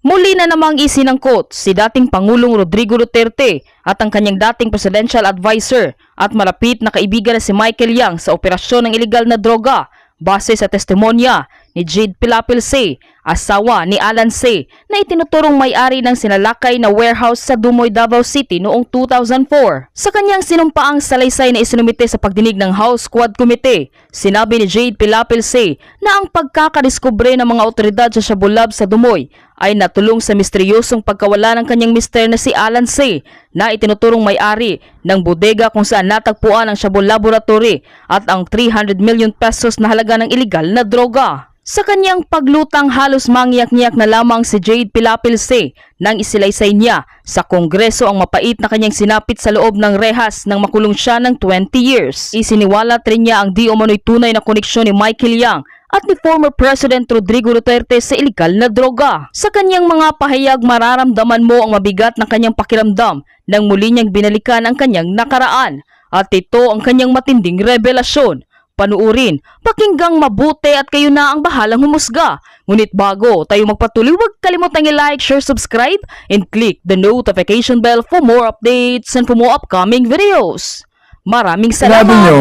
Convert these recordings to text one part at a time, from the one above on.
Muli na namang isinangkot si dating Pangulong Rodrigo Duterte at ang kanyang dating presidential advisor at malapit na kaibigan na si Michael Yang sa operasyon ng ilegal na droga base sa testimonya ni Jade Pilapilse, asawa ni Alan C. na itinuturong may-ari ng sinalakay na warehouse sa Dumoy, Davao City noong 2004. Sa kanyang sinumpaang salaysay na isinumite sa pagdinig ng House Quad Committee, sinabi ni Jade Pilapilse na ang pagkakadiskubre ng mga otoridad sa Shabu Lab sa Dumoy ay natulong sa misteryosong pagkawala ng kanyang mister na si Alan C. na itinuturong may-ari ng bodega kung saan natagpuan ang Shabu Laboratory at ang 300 million pesos na halaga ng ilegal na droga. Sa kanyang paglutang halos mangyak-nyak na lamang si Jade Pilapilse nang isilaysay niya sa Kongreso ang mapait na kanyang sinapit sa loob ng rehas nang makulong siya ng 20 years. Isiniwalat rin niya ang di umano'y tunay na koneksyon ni Michael Yang at ni former President Rodrigo Duterte sa ilegal na droga. Sa kanyang mga pahayag, mararamdaman mo ang mabigat ng kanyang pakiramdam nang muli niyang binalikan ang kanyang nakaraan. At ito ang kanyang matinding revelasyon. Panuurin, pakinggang mabuti at kayo na ang bahalang humusga. Ngunit bago tayo magpatuloy, huwag kalimutang i-like, share, subscribe, and click the notification bell for more updates and for more upcoming videos. Maraming salamat! Sabi nyo,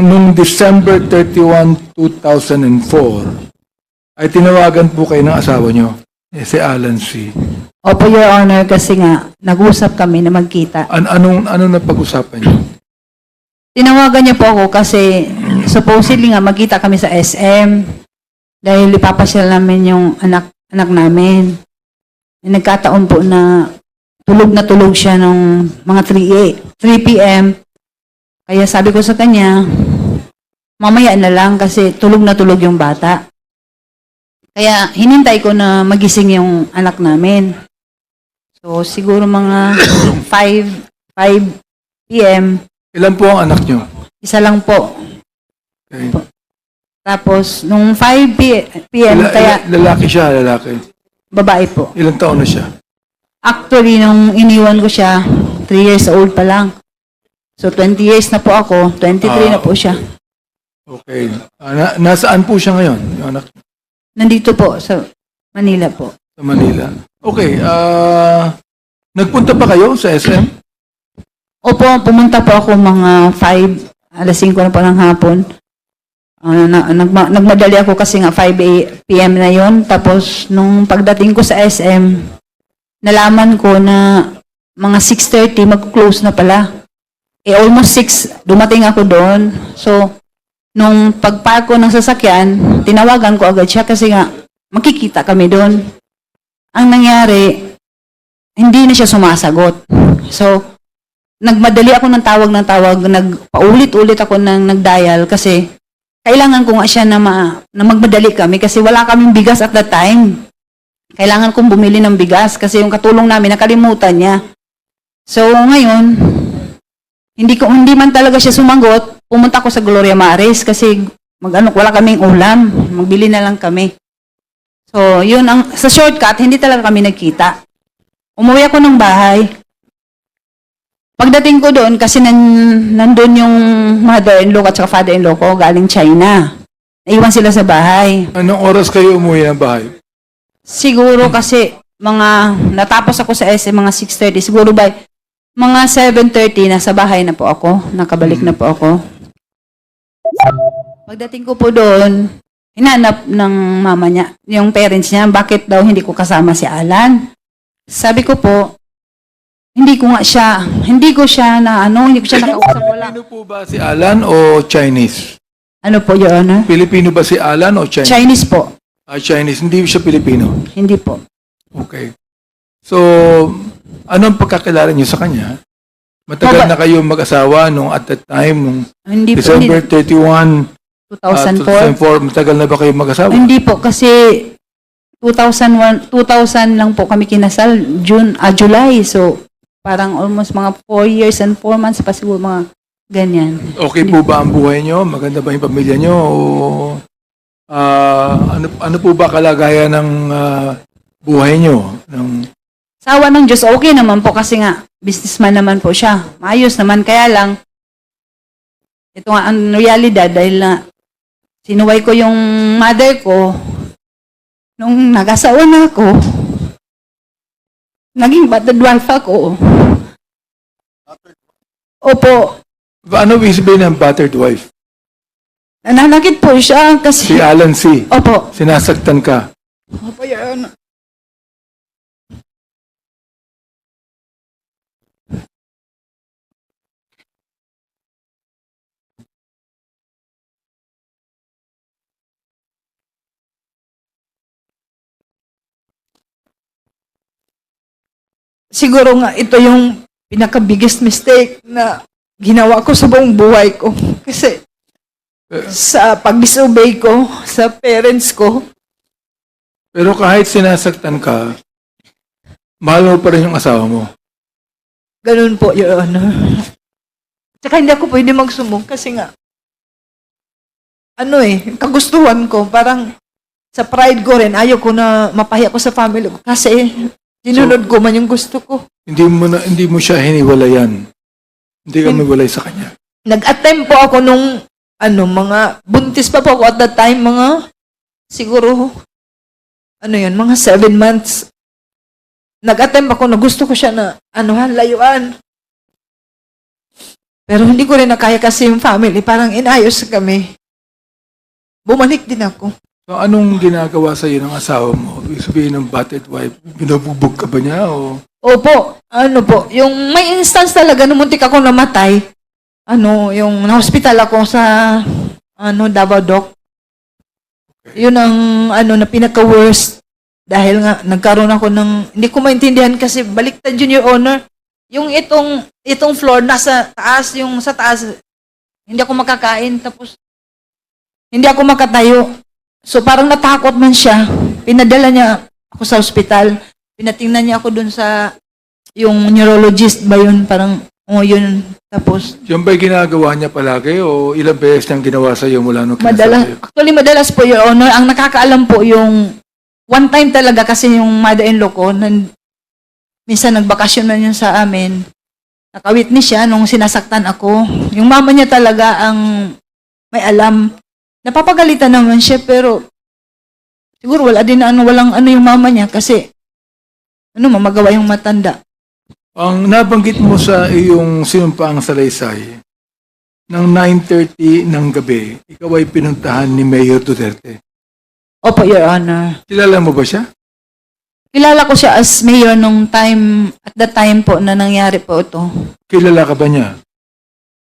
nung December 31, 2004, ay tinawagan po kayo ng asawa nyo, si Alan C. Opo, Your Honor, kasi nga, nag-usap kami na magkita. Anong na pag-usapan nyo? Tinawagan niya po ako kasi supposedly nga magkita kami sa SM dahil ipapasyal namin yung anak namin. Nagkataon po na tulog siya nung mga 3 p.m. Kaya sabi ko sa kanya, mamaya na lang kasi tulog yung bata. Kaya hinintay ko na magising yung anak namin. So siguro mga 5 p.m. Ilan po ang anak nyo? Isa lang po. Okay. Tapos, nung 5 p.m. kaya Lalaki siya, lalaki. babae po. Ilang taon na siya? Actually, nung iniwan ko siya, 3 years old pa lang. So, 20 years na po ako, 23 na po siya. Okay. Nasaan po siya ngayon, yung anak niyo? Nandito po, sa Manila po. Sa Manila. Okay. Nagpunta pa kayo sa SM? Opo, pumunta po ako mga 5, alas 5 na po ng hapon. Nagmadali ako kasi nga 5 p.m. na yon. Tapos, nung pagdating ko sa SM, nalaman ko na mga 6:30 mag-close na pala. Almost 6, dumating ako doon. So, nung pagpark ko ng sasakyan, tinawagan ko agad siya kasi nga, makikita kami doon. Ang nangyari, hindi na siya sumasagot. So, nagmadali ako ng tawag, nagpaulit-ulit ako ng nag-dial kasi kailangan ko nga siya na magmadali kami kasi wala kaming bigas at that time. Kailangan kong bumili ng bigas kasi yung katulong namin nakalimutan niya. So ngayon, hindi man talaga siya sumagot, pumunta ko sa Gloria Maris kasi wala kaming ulam, magbili na lang kami. So yun, sa shortcut, hindi talaga kami nagkita. Umuwi ako ng bahay. Pagdating ko doon, kasi nandun yung mother-in-law at saka father-in-law ko galing China. Naiwan sila sa bahay. Anong oras kayo umuwi ng bahay? Siguro kasi natapos ako sa SM mga 6:30. Siguro by mga 7:30 nasa bahay na po ako. Nakabalik na po ako. Pagdating ko po doon, hinanap ng mama niya, yung parents niya, bakit daw hindi ko kasama si Alan. Sabi ko po, hindi ko siya nakausap, wala. Pilipino po ba si Alan o Chinese? Ano po, Your Honor? Pilipino ba si Alan o Chinese? Chinese po. Chinese. Hindi siya Pilipino. Hindi po. Okay. So, anong pagkakilala niyo sa kanya? Matagal na kayo mag-asawa nung at that time, nung Hindi po, December 31, 2004. 2004, matagal na ba kayo mag-asawa? Hindi po, kasi 2000 lang po kami kinasal, July. So, parang almost mga 4 years and 4 months pa siguro, mga ganyan. Okay po ba ang buhay niyo? Maganda ba yung pamilya niyo? O ano po ba kalagayan ng buhay niyo? Sa awa ng Diyos, okay naman po kasi nga, businessman naman po siya. Maayos naman, kaya lang, ito nga ang realidad dahil na sinuway ko yung mother ko, Nung nag-asawa na ako, naging battered wife ako. Opo, Ano ibig sabihin ng battered wife? nananakit po siya Si kasi... Alan C. Opo. Sinasaktan ka. Opo, Your Honor. Siguro nga ito yung pinaka-biggest mistake na ginawa ko sa buong buhay ko. Kasi sa pag-disobey ko sa parents ko, Pero kahit sinasaktan ka, mahal mo pa rin yung asawa mo. ganun po, Your Honor. Tsaka hindi ako pwede magsumbong kasi nga, kagustuhan ko, parang sa pride ko rin, ayaw ko na mapahiya ko sa family ko kasi sinunod ko man yung gusto ko. Hindi mo siya hiniwalayan. Hindi ka miwalay sa kanya. Nag-attempt po ako nung, mga buntis pa po ako at that time, mga, siguro, mga 7 months. Nag-attempt ako na gusto ko siya na, layuan. Pero hindi ko rin nakaya kasi yung family, parang inayos kami. Bumalik din ako. So, anong ginagawa sa iyo ng asawa mo? Ibig sabihin ng battered wife, binubugbog ka ba niya o... Opo, yung may instance talaga nung muntik ako namatay, yung na-hospital ako sa, Davao Doc. Yun ang, na pinaka-worst. Dahil nga, nagkaroon ako ng, hindi ko maintindihan kasi baliktad yun, Your Honor. Yung itong floor, nasa taas, yung sa taas, hindi ako makakain, tapos, hindi ako makatayo. So, parang natakot man siya. Pinadala niya ako sa hospital. Pinatingnan niya ako dun sa, yung neurologist ba yun, parang, yun, tapos, Yung ba'y ginagawa niya palagi o ilang beses niyang ginawa sa iyo mula nung kinasal kayo? madalas po, Your Honor, ang nakakaalam po yung, one time talaga kasi yung mother-in-law ko, minsan nagbakasyon na yun sa amin, nakawitness siya nung sinasaktan ako. Yung mama niya talaga ang may alam. Napapagalitan naman siya, pero siguro walang yung mama niya kasi mamagawa yung matanda. Ang nabanggit mo sa iyong sinumpaang salaysay, ng 9:30 ng gabi, ikaw ay pinuntahan ni Mayor Duterte. Opo, Your Honor. Kilala mo ba siya? Kilala ko siya as mayor nung time, at the time po na nangyari po ito. Kilala ka ba niya?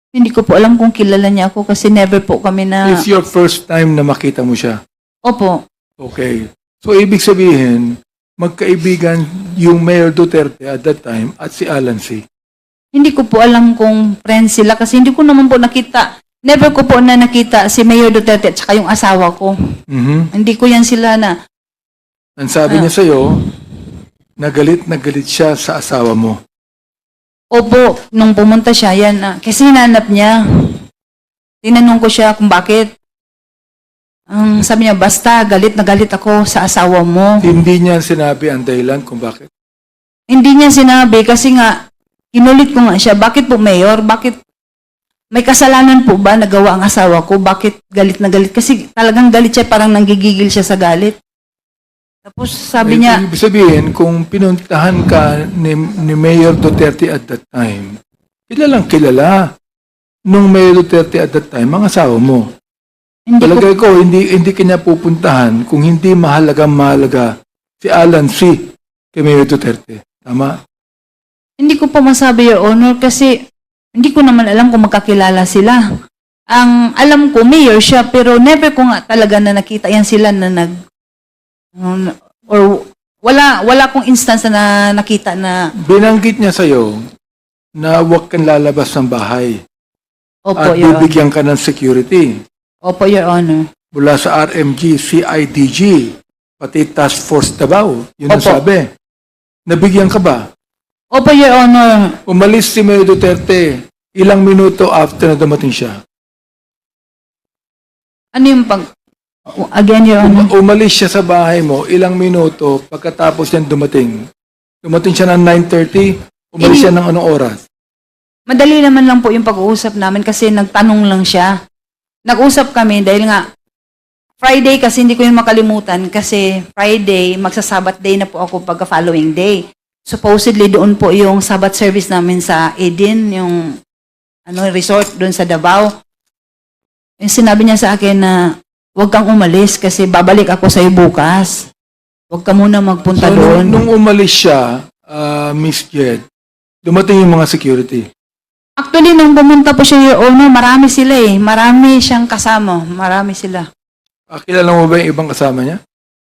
Hindi ko po alam kung kilala niya ako kasi never po kami na... It's your first time na makita mo siya. Opo. Okay. So, ibig sabihin, magkaibigan yung Mayor Duterte at that time at si Alan C. Hindi ko po alam kung friends sila kasi hindi ko naman po nakita. Never ko po na nakita si Mayor Duterte at saka yung asawa ko. Mhm. Hindi ko yan sila na... Ang sabi niya sa'yo, na galit siya sa asawa mo. Opo, nung pumunta siya, yan. Kasi hinanap niya. Tinanong ko siya kung bakit. Ang sabi niya, basta galit na galit ako sa asawa mo. Hindi niya sinabi ang dahilan kung bakit. Hindi niya sinabi kasi nga, inulit ko nga siya, bakit po Mayor? Bakit may kasalanan po ba nagawa ang asawa ko? Bakit galit na galit? Kasi talagang galit siya, parang nanggigigil siya sa galit. Tapos sabi niya, Ibig sabihin, kung pinuntahan ka ni Mayor Duterte at that time, kilalang kilala nung Mayor Duterte at that time, ang asawa mo. hindi ko, Palagay ko, hindi kanya pupuntahan kung hindi mahalaga si Alan C. kay Mayor Duterte. Tama? hindi ko pa masabi, Your Honor, kasi hindi ko naman alam kung magkakilala sila. Ang alam ko, Mayor siya, pero never ko nga talaga na nakita yan sila na or wala kong instance na nakita na, Binanggit niya sa'yo na huwag kang lalabas ng bahay opo, at Your Honor. bibigyan ka ng security Opo, Your Honor. mula sa RMG, CIDG, pati Task Force Davao. Yun ang Opo. sabi. Nabigyan ka ba? Opo, Your Honor. Umalis si Mayor Duterte ilang minuto after na dumating siya. Ano yung again, Your Honor? Umalis siya sa bahay mo ilang minuto pagkatapos niyan dumating. Dumating siya ng 9:30, umalis siya ng anong oras? Madali naman lang po yung pag-uusap namin kasi nagtanong lang siya. Nag-usap kami dahil nga, Friday kasi hindi ko yun makalimutan kasi Friday, magsa-Sabbath day na po ako pagka following day. Supposedly doon po yung Sabbath service namin sa Eden, yung resort doon sa Davao. Yung sinabi niya sa akin na huwag kang umalis kasi babalik ako sa'yo bukas. Huwag ka muna magpunta So, doon. nung umalis siya, Miss Jed, dumating yung mga security. Actually, nung pumunta po siya, Your Honor, marami sila eh. Marami siyang kasama. Marami sila. Kilala mo ba yung ibang kasama niya?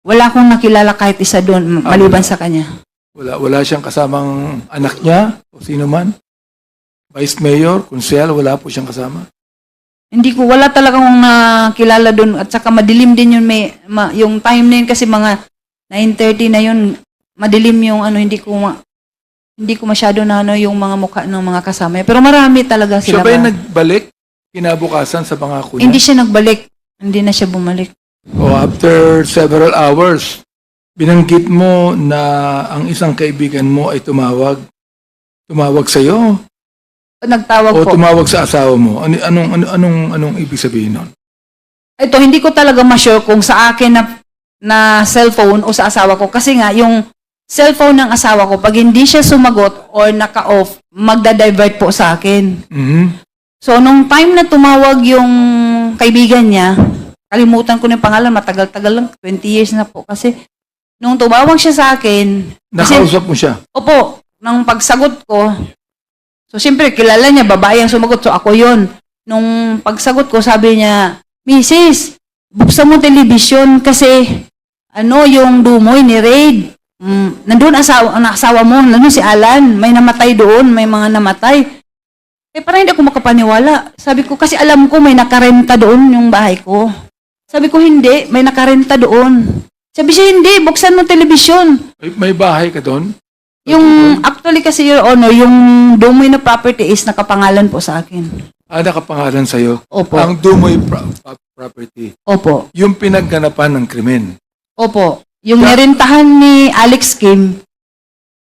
Wala akong nakilala kahit isa doon, maliban wala. sa kanya. Wala siyang kasamang anak niya o sino man? Vice Mayor, Kunsel, wala po siyang kasama? Hindi ko, wala talagang nakilala doon. At saka madilim din yun. Yung time na yun kasi mga 9:30 na yun. Madilim yung hindi ko masyado na yung mga mukha ng mga kasama. Pero marami talaga Siya sila. ba yung nagbalik kinabukasan sa pangako niya? Hindi siya nagbalik. Hindi na siya bumalik. O after several hours, binanggit mo na ang isang kaibigan mo ay tumawag sa iyo Nagtawag o po. tumawag sa asawa mo. Anong ibig sabihin nun? Ito, hindi ko talaga ma-sure kung sa akin na cellphone o sa asawa ko. Kasi nga, yung cellphone ng asawa ko, pag hindi siya sumagot or naka-off, magda-divert po sa akin. Mhm. So, nung time na tumawag yung kaibigan niya, kalimutan ko na yung pangalan, matagal-tagal lang, 20 years na po. Kasi, nung tumawag siya sa akin, Nakausap mo siya? opo, nang pagsagot ko, so, siyempre, kilala niya, babae ang sumagot, so ako yun. Nung pagsagot ko, sabi niya, Mrs., buksan mo television kasi, yung dumoy ni Raid. Nandun asawa mo, nandun si Alan, may namatay doon, may mga namatay. Parang hindi ako makapaniwala. Sabi ko, kasi alam ko may nakarenta doon yung bahay ko. Sabi ko, hindi, may nakarenta doon. Sabi siya, hindi, buksan mo television. May bahay ka doon? Yung, actually kasi, Your Honor, yung Dumoy na property is nakapangalan po sa akin. Nakapangalan sa'yo? Opo. Ang Dumoy property. Opo. Yung pinagganapan ng krimen. Opo. Yung nirentahan ni Alex Kim,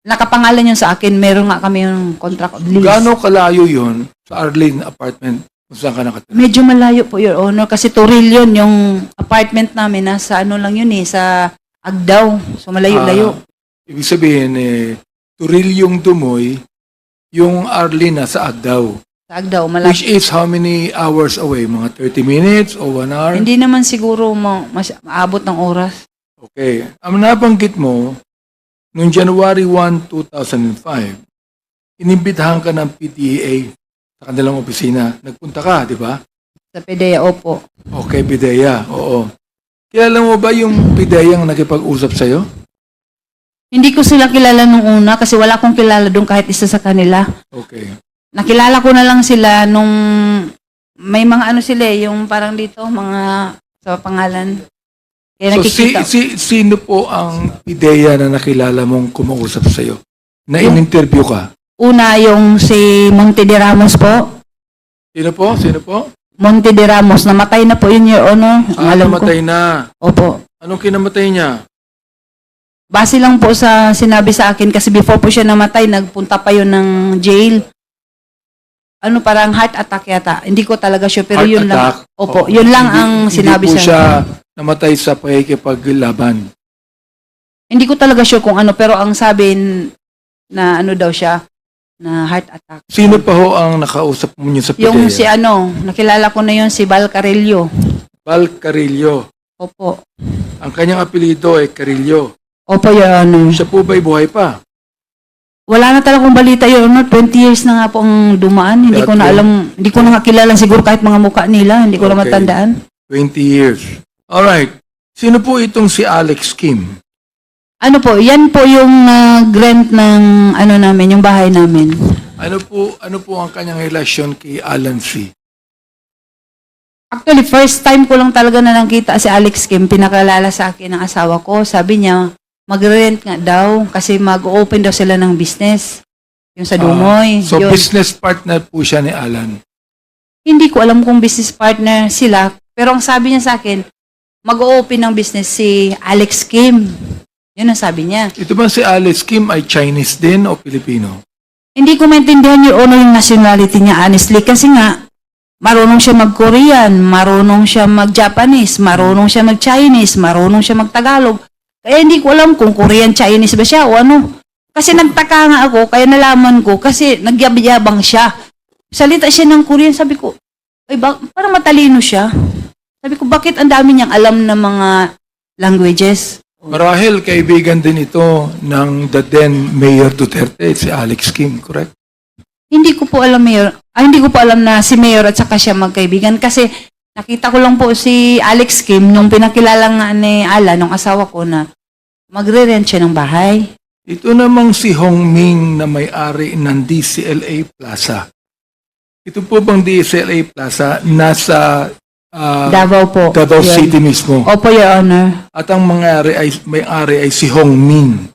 nakapangalan yun sa akin. Meron nga kami yung contract of lease. Gaano kalayo yun sa Arlene apartment kung saan ka nakatira? Medyo malayo po, Your Honor, kasi Toril yun, yung apartment namin, nasa lang yun sa Agdao. So, malayo-layo. Ibig sabihin, Turil yung Dumoy, yung Arlene sa Agdao. Sa Agdao, malayo. Which is how many hours away? Mga 30 minutes o 1 hour? Hindi naman siguro maabot ng oras. Okay. Ang nabanggit mo, noong January 1, 2005, inimbitahan ka ng PDEA sa kanilang opisina. Nagpunta ka, di ba? Sa PDEA, opo. Okay, PDEA. Oo. Kilala mo ba yung PDEA ang nakipag-usap sa'yo? Hindi ko sila kilala nung una kasi wala akong kilala doon kahit isa sa kanila. Okay. Nakilala ko na lang sila nung may mga sila yung parang dito, mga sa pangalan. Kaya So, nakikita. sino po ang PDEA na nakilala mong kumausap sa'yo? Na in-interview ka? Una, yung si Monte de Ramos po. Sino po? Sino po? Monte de Ramos. Namatay na po yun, Your Honor. Ang alam ko. namatay na. Opo. Anong kinamatay niya? Base lang po sa sinabi sa akin kasi before po siya namatay, nagpunta pa yun ng jail. Parang heart attack yata. Hindi ko talaga sure, pero Heart yun attack? lang. Opo, Oo. yun lang Hindi- ang sinabi Hindi po sa siya namatay sa pakikipaglaban. Hindi ko talaga sure kung pero ang sabi na daw siya, na heart attack. Sino pa ho ang nakausap mo niyo sa PDEA? Yung si nakilala ko na yun, si Val Carillo. Val Carillo. Opo. Ang kanyang apelido ay Carillo. Opo, Your Honor. Siya po ba'y buhay pa? Wala na talagang balita, Your Honor. 20 years na nga po ang dumaan. Hindi ko na Okay. alam, hindi ko na kilala siguro kahit mga mukha nila. Hindi ko na Okay. matandaan. 20 years. Alright. Sino po itong si Alex Kim? Yan po yung grant ng namin, yung bahay namin. Ano po ang kanyang relasyon kay Alan C? Actually, first time ko lang talaga na nakita si Alex Kim. Pinakalala sa akin ng asawa ko. Sabi niya, mag-rent nga daw kasi mag-open daw sila ng business. Yung sa Dumoy. So Yun. business partner po siya ni Alan. Hindi ko alam kung business partner sila. Pero ang sabi niya sa akin, mag-open ng business si Alex Kim. Yun ang sabi niya. Ito ba si Alex Kim ay Chinese din o Filipino? Hindi ko maintindihan yung yung nationality niya, honestly. Kasi nga, marunong siya mag-Korean, marunong siya mag-Japanese, marunong siya mag-Chinese, marunong siya mag-Tagalog. Kaya hindi ko alam kung Korean, Chinese ba siya o ano. Kasi nagtaka nga ako, kaya nalaman ko, kasi nagyabang siya. Salita siya ng Korean, sabi ko, ay, parang matalino siya. Sabi ko, bakit ang dami niyang alam ng mga languages? Marahil kaibigan din ito ng the then Mayor Duterte, si Alex Kim, correct? Hindi ko po alam, Mayor. Hindi ko po alam na si Mayor at saka siya magkaibigan kasi nakita ko lang po si Alex Kim nung pinakilala nga ni Ala, nung asawa ko na magre-rent siya ng bahay. Ito namang si Hong Ming na may-ari ng DCLA Plaza. Ito po bang DCLA Plaza nasa Davao po. Davao Yun. City mismo? Opo, Your Honor. At ang may-ari ay si Hong Ming.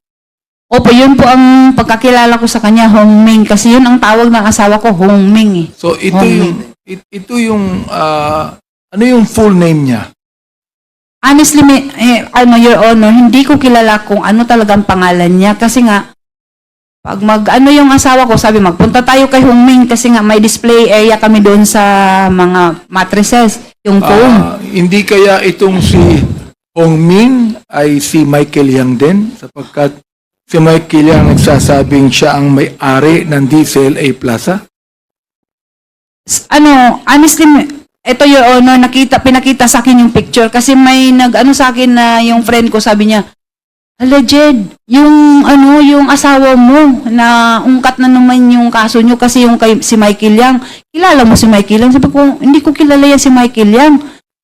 Opo, yun po ang pagkakilala ko sa kanya, Hong Ming. Kasi yun ang tawag ng asawa ko, Hong Ming eh. So ito Hong yung ito yung ano yung full name niya? Honestly, Your Honor, hindi ko kilala kung ano talagang pangalan niya. Kasi nga, pag yung asawa ko, sabi magpunta tayo kay Hong Ming kasi nga may display area kami doon sa mga mattresses, yung phone. Hindi kaya itong si Hong Ming ay si Michael Yang din sapagkat si Michael Yang nagsasabing siya ang may-ari ng DCLA Plaza? Honestly, ito, Your Honor, pinakita sa akin yung picture kasi may sa akin na yung friend ko, sabi niya, hala, Jed, yung asawa mo na ungkat na naman yung kaso nyo kasi si Michael Yang. Kilala mo si Michael Yang? Sabi ko, hindi ko kilala yan si Michael Yang.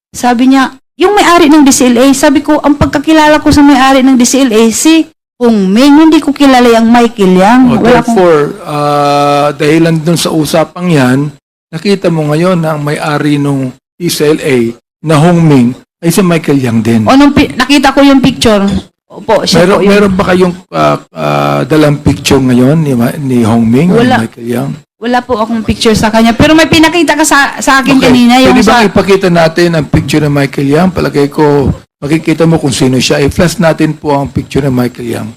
Sabi niya, yung may-ari ng DCLA. Sabi ko, ang pagkakilala ko sa may-ari ng DCLA, si Hong Ming, hindi ko kilala yung Michael Yang. Therefore, dahilan dun sa usapang yan, nakita mo ngayon na ang may-ari ng DCLA na Hong Ming ay si Michael Yang din. Nakita ko yung picture. Opo, siya po yun. Meron ba kayong dalang picture ngayon ni Hong Ming o Wala. Michael Yang? Wala po akong picture sa kanya. Pero may pinakita ka sa akin kanina. Pwede Yung bang ipakita natin ang picture ng Michael Yang? Palagay ko, makikita mo kung sino siya. I-flash natin po ang picture ng Michael Yang.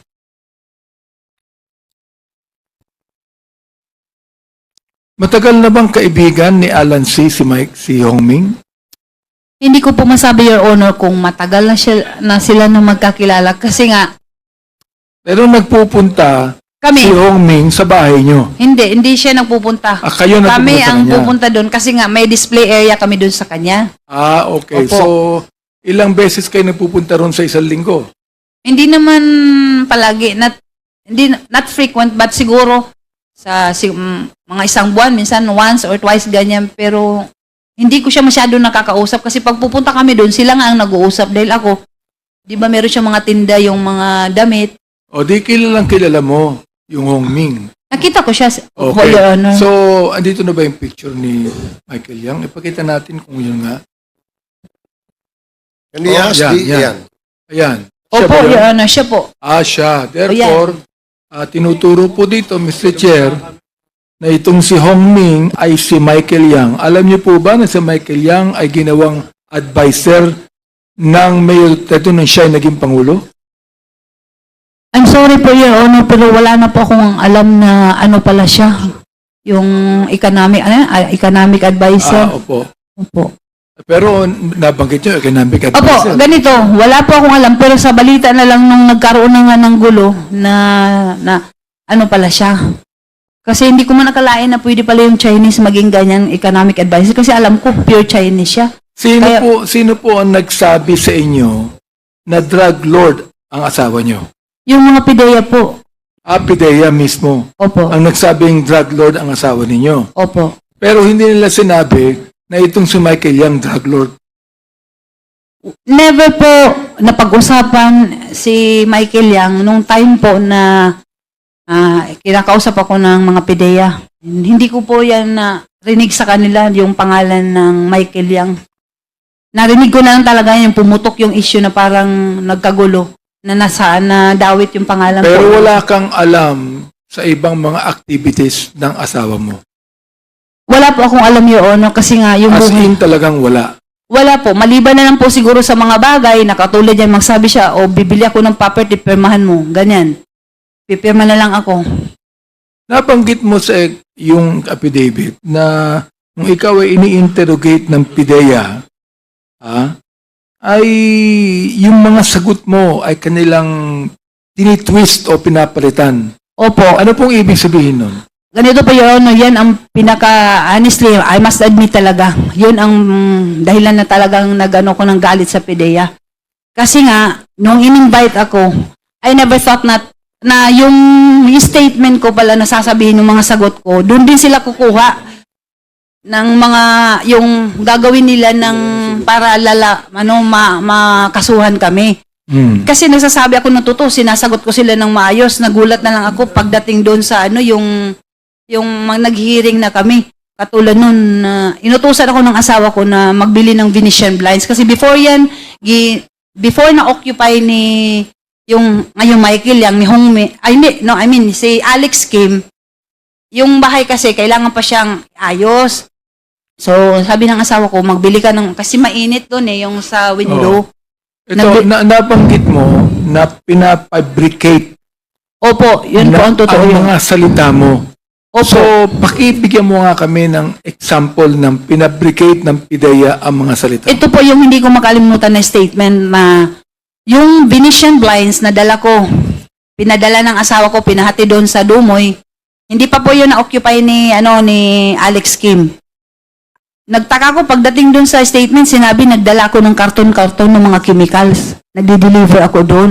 Matagal na bang kaibigan ni Alan C. si Hong Ming? Hindi ko po masabi, Your Honor, kung matagal na sila na magkakilala. Kasi nga, Pero nagpupunta kami, si Hong Ming sa bahay nyo. hindi siya nagpupunta. Kayo nagpupunta Kami sa ang kanya? pupunta doon kasi nga may display area kami doon sa kanya. Okay. Opo. So, ilang beses kayo nagpupunta ron sa isang linggo? Hindi naman palagi, not frequent, but siguro sa mga isang buwan, minsan once or twice ganyan. Pero hindi ko siya masyado nakakausap kasi pag pupunta kami doon, sila nga ang nag-uusap dahil ako, di ba meron siya mga tinda, yung mga damit. O di kilala mo yung Hong Ming. Nakita ko siya, Okay. Your Honor. So, andito na ba yung picture ni Michael Yang? Ipakita natin kung yun nga. Can we ask yan. Ayan. Siya Opo, ba yun? Your Honor, siya po. Siya. Therefore, tinuturo po dito, Mr. Chair, na itong si Hong Ming ay si Michael Yang. Alam niyo po ba na si Michael Yang ay ginawang advisor ng Mayor Duterte nung siya ay naging Pangulo? I'm sorry po, Your Honor, pero wala na po akong alam na ano pala siya. Yung economic advisor. Opo. Opo. Pero nabanggit niyo, economic Opo, advisor. ganito. Wala po akong alam, pero sa balita na lang nung nagkaroon na nga ng gulo na ano pala siya. Kasi hindi ko man nakalain na pwede pala yung Chinese maging ganyang economic advisor kasi alam ko pure Chinese siya. Sino po ang nagsabi sa inyo na drug lord ang asawa niyo? Yung mga pideya po. Pidea mismo Opo. ang nagsabing drug lord ang asawa ninyo. Opo. Pero hindi nila sinabi na itong si Michael Yang drug lord. Never po napag-usapan si Michael Yang nung time po na kinakausap ako ng mga pideya. Hindi ko po yan rinig sa kanila yung pangalan ng Michael Yang. Narinig ko na lang talaga yung pumutok yung issue na parang nagkagulo na dawit yung pangalan Pero po. wala kang alam sa ibang mga activities ng asawa mo. Wala po akong alam, Your Honor, kasi nga yung As buhay. in talagang wala. Wala po. Maliban na lang po siguro sa mga bagay na katulad yan, magsabi siya, o bibili ako ng property, pirmahan mo. Ganyan. Pipirma na lang ako. Nabanggit mo sa yung affidavit na nung ikaw ay ini-interrogate ng PIDEA, ay yung mga sagot mo ay kanilang tinitwist o pinapalitan. Opo. Ano pong ibig sabihin nun? Ganito po, Your Honor, yan ang honestly, I must admit talaga, yun ang dahilan na talagang nag-ano ko ng galit sa PIDEA. Kasi nga, nung in-invite ako, I never thought na yung statement ko pala na sasabihin ng mga sagot ko, doon din sila kukuha ng mga, yung gagawin nila ng para makasuhan kami. Kasi nagsasabi ako ng totoo, sinasagot ko sila ng maayos, nagulat na lang ako pagdating doon sa yung nag-hearing na kami. Katulad nun, inutusan ako ng asawa ko na magbili ng Venetian blinds. Kasi before yan, before na-occupy ni yung ngayong Michael Yang, ni Hongme, si Alex Kim, yung bahay kasi kailangan pa siyang ayos. So, sabi ng asawa ko, magbili ka ng, kasi mainit doon yung sa window. Ito, nabanggit mo na pinafabricate Opo, yun po ang totoo ang yun. mga salita mo. Opo. So, pakibigyan mo nga kami ng example ng pinabricate ng PIDEA ang mga salita. Ito po yung hindi ko makalimutan na statement na yung Venetian blinds na dala ko, pinadala ng asawa ko, pinahati doon sa Dumoy, hindi pa po yun na-occupy ni Alex Kim. Nagtaka ko pagdating doon sa statement, sinabi nagdala ako ng karton-karton ng mga chemicals. Nagdi-deliver ako doon.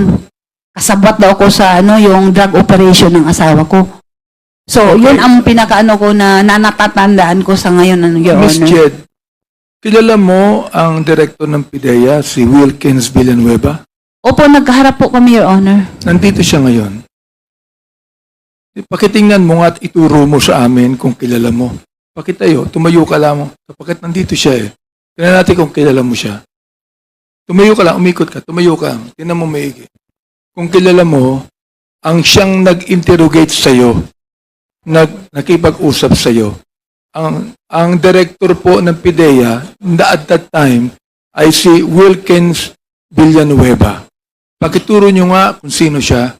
Kasabot daw ako sa yung drug operation ng asawa ko. So, yun ang pinakaano ko na natatandaan ko sa ngayon, Your Miss Honor. Jed, kilala mo ang direktor ng PIDEA, si Wilkins Villanueva? Opo, nagkaharap po kami, Your Honor. Nandito siya ngayon. Pakitingnan mo nga at ituro mo sa amin kung kilala mo. Pakitayo, tumayo ka lang. Sapagkat nandito siya eh. Tingnan natin kung kilala mo siya. Tumayo ka lang, umikot ka, tumayo ka. Tingnan mo maigi. Kung kilala mo, ang siyang nag-interrogate sa'yo, nakipag-usap sa'yo, ang director po ng PIDEA at that time ay si Wilkins Villanueva. Pakituro nyo nga kung sino siya.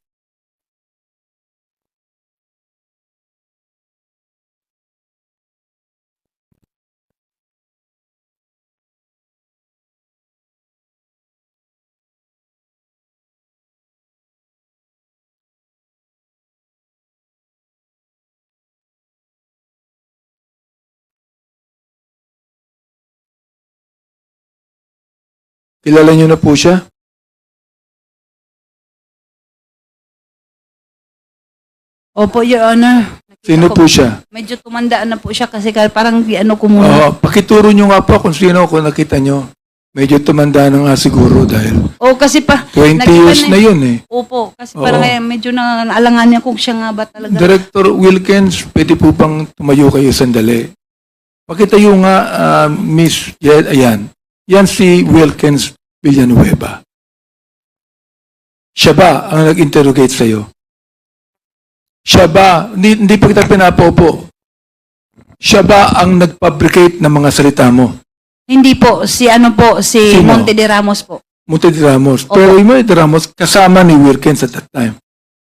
Kilala nyo na po siya? Opo, Your Honor. Sino po siya? Medyo tumandaan na po siya kasi parang ko muna. Pakituro nyo nga po kung sino kung nakita nyo. Medyo tumanda na nga siguro dahil Kasi pa 20 nag-iba years na yun eh. Opo, kasi Oo. parang medyo naalangan niya kung siya nga ba talaga. Director Wilkins, pwede po bang tumayo kayo sandali? Pakitayo nga, Miss Jed, ayan. Yan si Wilkins Villanueva. Siya ba ang nag-interrogate sa'yo? Siya ba, hindi pa kita pinapaupo, siya ba ang nag-fabricate ng mga salita mo? Hindi po, si Sino? Monte de Ramos po. Monte de Ramos. Opo. Pero yung Monte de Ramos, kasama ni Wilkins at that time.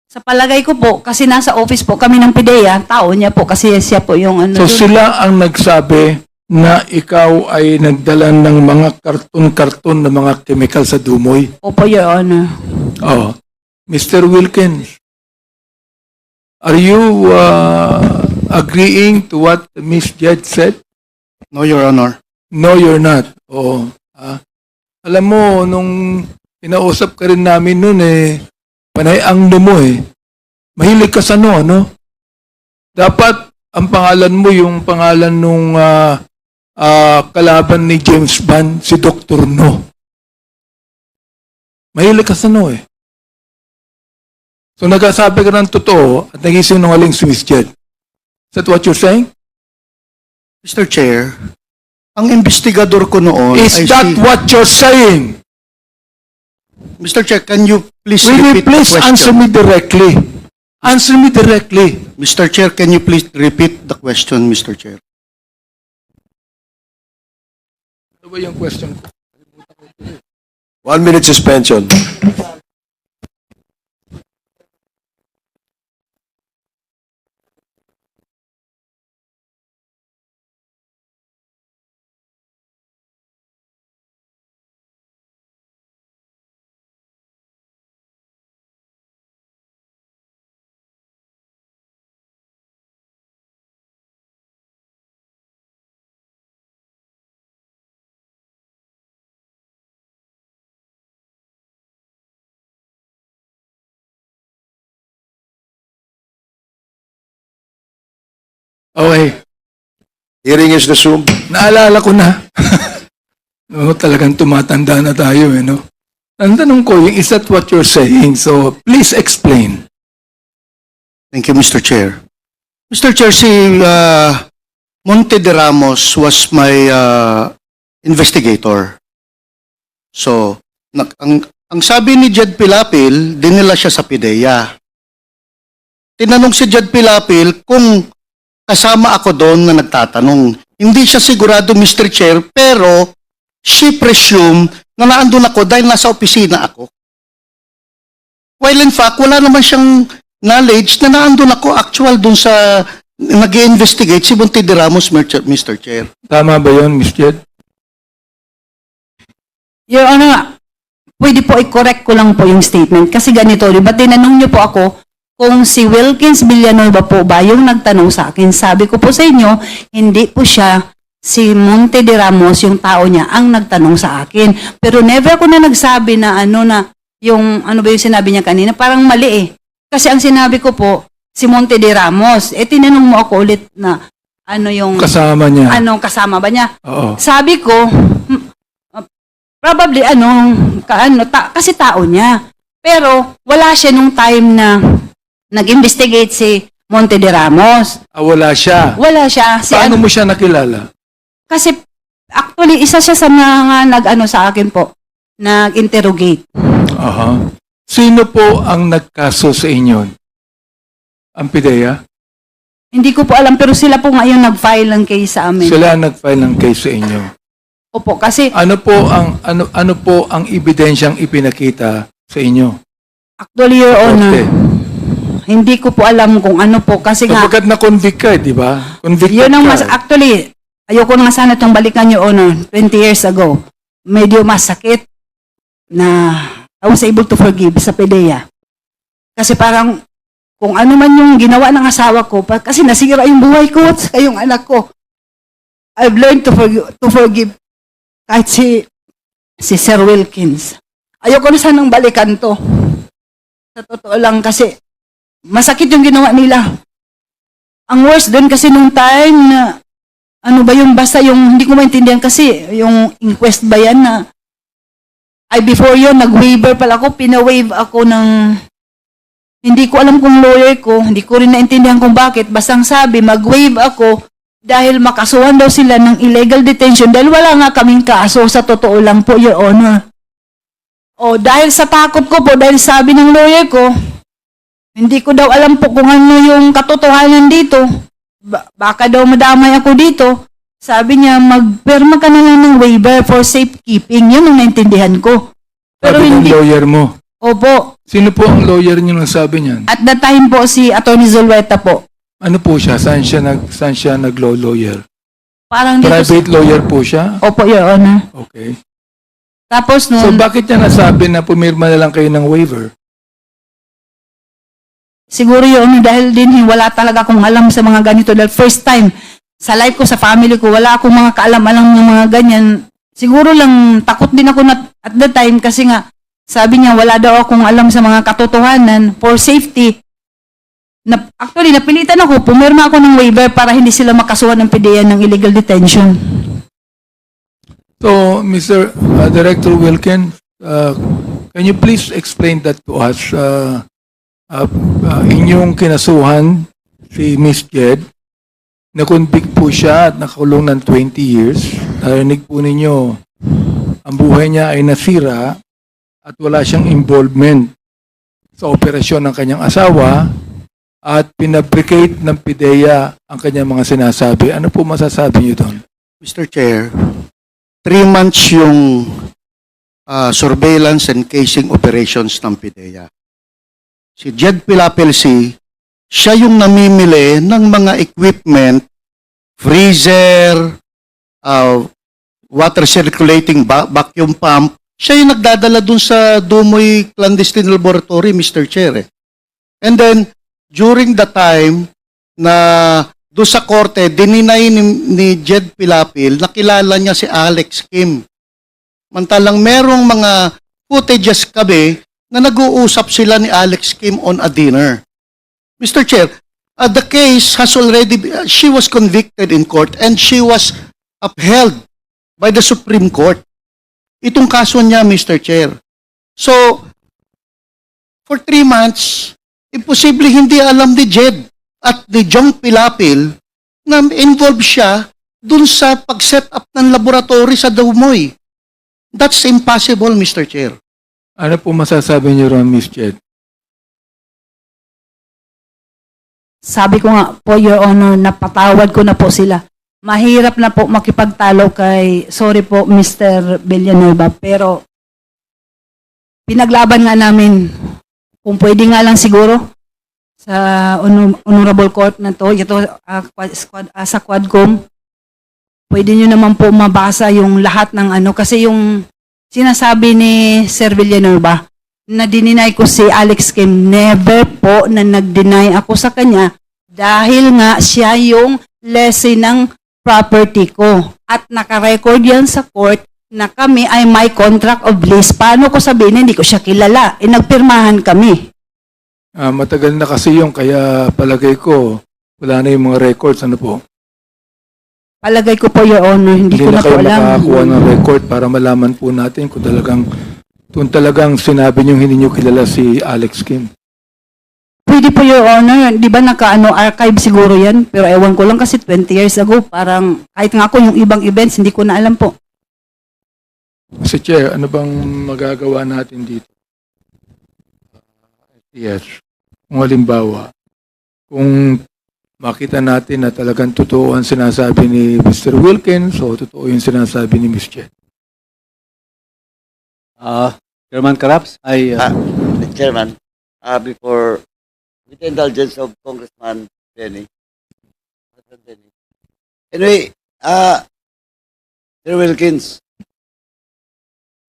Sa palagay ko po, kasi nasa office po kami ng PIDEA, tao niya po, kasi siya po yung So doon. sila ang nagsabi na ikaw ay nagdala ng mga karton-karton na mga chemical sa Dumoy. Opo, Your Honor. Oh, Mr. Wilkins, are you agreeing to what Miss Jed said? No, Your Honor. No, you're not. Oo. Alam mo, nung inausap ka rin namin noon panay ang mo Mahilig ka sa no? Dapat, ang pangalan mo, yung pangalan nung kalaban ni James Bond, si Dr. No. Mahilig ka sa no So, nagsasabi ka ng totoo at nagisinungaling si Miss Jed. Is that what you're saying? Mr. Chair, ang investigador ko noon Is ay that what you're saying? Mr. Chair, can you please Will you repeat please the question? answer me directly? Answer me directly. Mr. Chair, can you please repeat the question, Mr. Chair? Ano ba yung question ko? 1 minute suspension. Okay. Hearing is resumed. Naalala ko na. No, talagang tumatanda na tayo, no? Ang tanong ko, is that what you're saying? So, please explain. Thank you, Mr. Chair. Mr. Chair, si Monte de Ramos was my investigator. So, ang sabi ni Jed Pilapil, dinala siya sa PIDEA. Tinanong si Jed Pilapil kung kasama ako doon na nagtatanong. Hindi siya sigurado, Mr. Chair, pero she presumed na naandun ako dahil nasa opisina ako. While in fact, wala naman siyang knowledge na naandun ako actual doon sa nag-investigate si Monte de Ramos, Mr. Chair. Tama ba yun, Ms. Jed? Your Honor, pwede po i-correct ko lang po yung statement. Kasi ganito, di ba tinanong niyo po ako kung si Wilkins Villanueva po ba yung nagtanong sa akin. Sabi ko po sa inyo, hindi po siya si Monte de Ramos, yung tao niya, ang nagtanong sa akin. Pero never ko na nagsabi na yung ano ba yung sinabi niya kanina, parang mali eh. Kasi ang sinabi ko po, si Monte de Ramos, tinanong mo ako ulit na Kasama niya. kasama ba niya? Oo. Sabi ko, probably kasi tao niya. Pero wala siya nung time na nag-investigate si Monte de Ramos. Wala siya. Wala siya. Paano mo siya nakilala? Kasi actually, isa siya sa mga sa akin po, nag-interrogate. Aha. Sino po ang nagkaso sa inyo? Ang PIDEA? Hindi ko po alam, pero sila po ngayon nag-file ng case sa amin. Sila ang nag-file ng case sa inyo. Opo, kasi Ano po ang ebidensyang ipinakita sa inyo? actually, Your Honor, Korte. hindi ko po alam kung ano po. Kasi nga, Kapagkat na-convict ka, di ba? Convicted yun ang ka. actually, ayoko na nga sana itong balikan, Your Honor, 20 years ago. Medyo masakit na I was able to forgive sa PIDEA. Kasi parang, kung ano man yung ginawa ng asawa ko, kasi nasira yung buhay ko at saka yung anak ko, I've learned to forgive kahit si Sir Wilkins. Ayoko na sanang balikan to. Sa totoo lang kasi, masakit yung ginawa nila. Ang worst doon kasi nung time na, basta yung, hindi ko maintindihan kasi, yung inquest ba yan na, before yun, nag-waiver pala ako, pina-waive ako ng, hindi ko alam kung lawyer ko, hindi ko rin naintindihan kung bakit, basta ang sabi, mag-waive ako, dahil makasuhan daw sila ng illegal detention, dahil wala nga kaming kaso, sa totoo lang po, Your Honor. O, dahil sa takot ko po, dahil sabi ng lawyer ko, hindi ko daw alam po kung ano yung katotohanan dito. Baka daw madamay ako dito. Sabi niya, magpirma ka na lang ng waiver for safekeeping. Yun ang naintindihan ko. Pero Sabi ng hindi. lawyer mo. Opo. Sino po ang lawyer niyo nang sabi niyan? At that time po, si Atty. Zulueta po. Ano po siya? Saan siya nag-law lawyer? Parang dito Private lawyer po siya? Opo, Your Honor. Okay. Tapos So noon, bakit niya nasabi na pumirma na lang kayo ng waiver? siguro Your Honor, dahil din wala talaga akong alam sa mga ganito. Dahil first time, sa life ko, sa family ko, wala akong mga kaalam-alam ng mga ganyan. Siguro lang, takot din ako at that time kasi nga, sabi niya, wala daw akong alam sa mga katotohanan for safety. Actually, napilitan ako, pumirma ako ng waiver para hindi sila makasuhan ng PIDEA ng illegal detention. So, Mr. Director Wilkin, can you please explain that to us? Inyong kinasuhan si Miss Jed, na-convict po siya at nakakulong ng 20 years. Narinig po ninyo, ang buhay niya ay nasira at wala siyang involvement sa operasyon ng kanyang asawa at pinabricate ng PIDEA ang kanyang mga sinasabi. Ano po masasabi niyo doon? Mr. Chair, 3 months yung surveillance and casing operations ng PIDEA. Si Jed Pilapil-C, siya yung namimili ng mga equipment, freezer, water circulating vacuum pump. Siya yung nagdadala dun sa Dumoy Clandestine Laboratory, Mr. Chair. And then, during the time na doon sa korte, dininay ni Jed Pilapil, nakilala niya si Alex Kim. Mantalang merong mga footages kami na nag-uusap sila ni Alex Kim on a dinner. Mr. Chair, The case has already, she was convicted in court and she was upheld by the Supreme Court. Itong kaso niya, Mr. Chair. So, for 3 months, imposible hindi alam ni Jed at ni Jong Pilapil na involved siya dun sa pag-set up ng laboratory sa Damoy. That's impossible, Mr. Chair. Ano po masasabi niyo ron, Miss Jed? Sabi ko nga po, Your Honor, napatawad ko na po sila. Mahirap na po makipagtalo kay, sorry po, Mr. Villanueva, pero pinaglaban nga namin, kung pwede nga lang siguro, sa Honorable Court na to, ito sa Quadcom, pwede nyo naman po mabasa yung lahat ng ano, kasi yung sinasabi ni Sir Villanueva, na dininay ko si Alex Kim, never po na nag-deny ako sa kanya dahil nga siya yung lessee ng property ko. At nakarecord yan sa court na kami ay may contract of lease. Paano ko sabihin, hindi ko siya kilala. Nagpirmahan kami. Matagal na kasi yung kaya palagay ko wala na yung mga records. Ano po? Palagay ko po, Your Honor, hindi ko na na po kayo alam. makakuha ng record para malaman po natin kung talagang sinabi niyo hindi niyo kilala si Alex Kim. Pwede po, Your Honor. Di ba archive siguro yan? Pero ewan ko lang kasi 20 years ago, parang kahit nga ako yung ibang events, hindi ko na alam po. Mr. Chair, ano bang magagawa natin dito? Yes. Kung halimbawa, kung makita natin na talagang totoo ang sinasabi ni Mr. Wilkins o totoo yung sinasabi ni Ms. Jet. Chairman Karaps, Mr. Chairman, with the indulgence of Congressman Benny. Anyway, Sir Wilkins,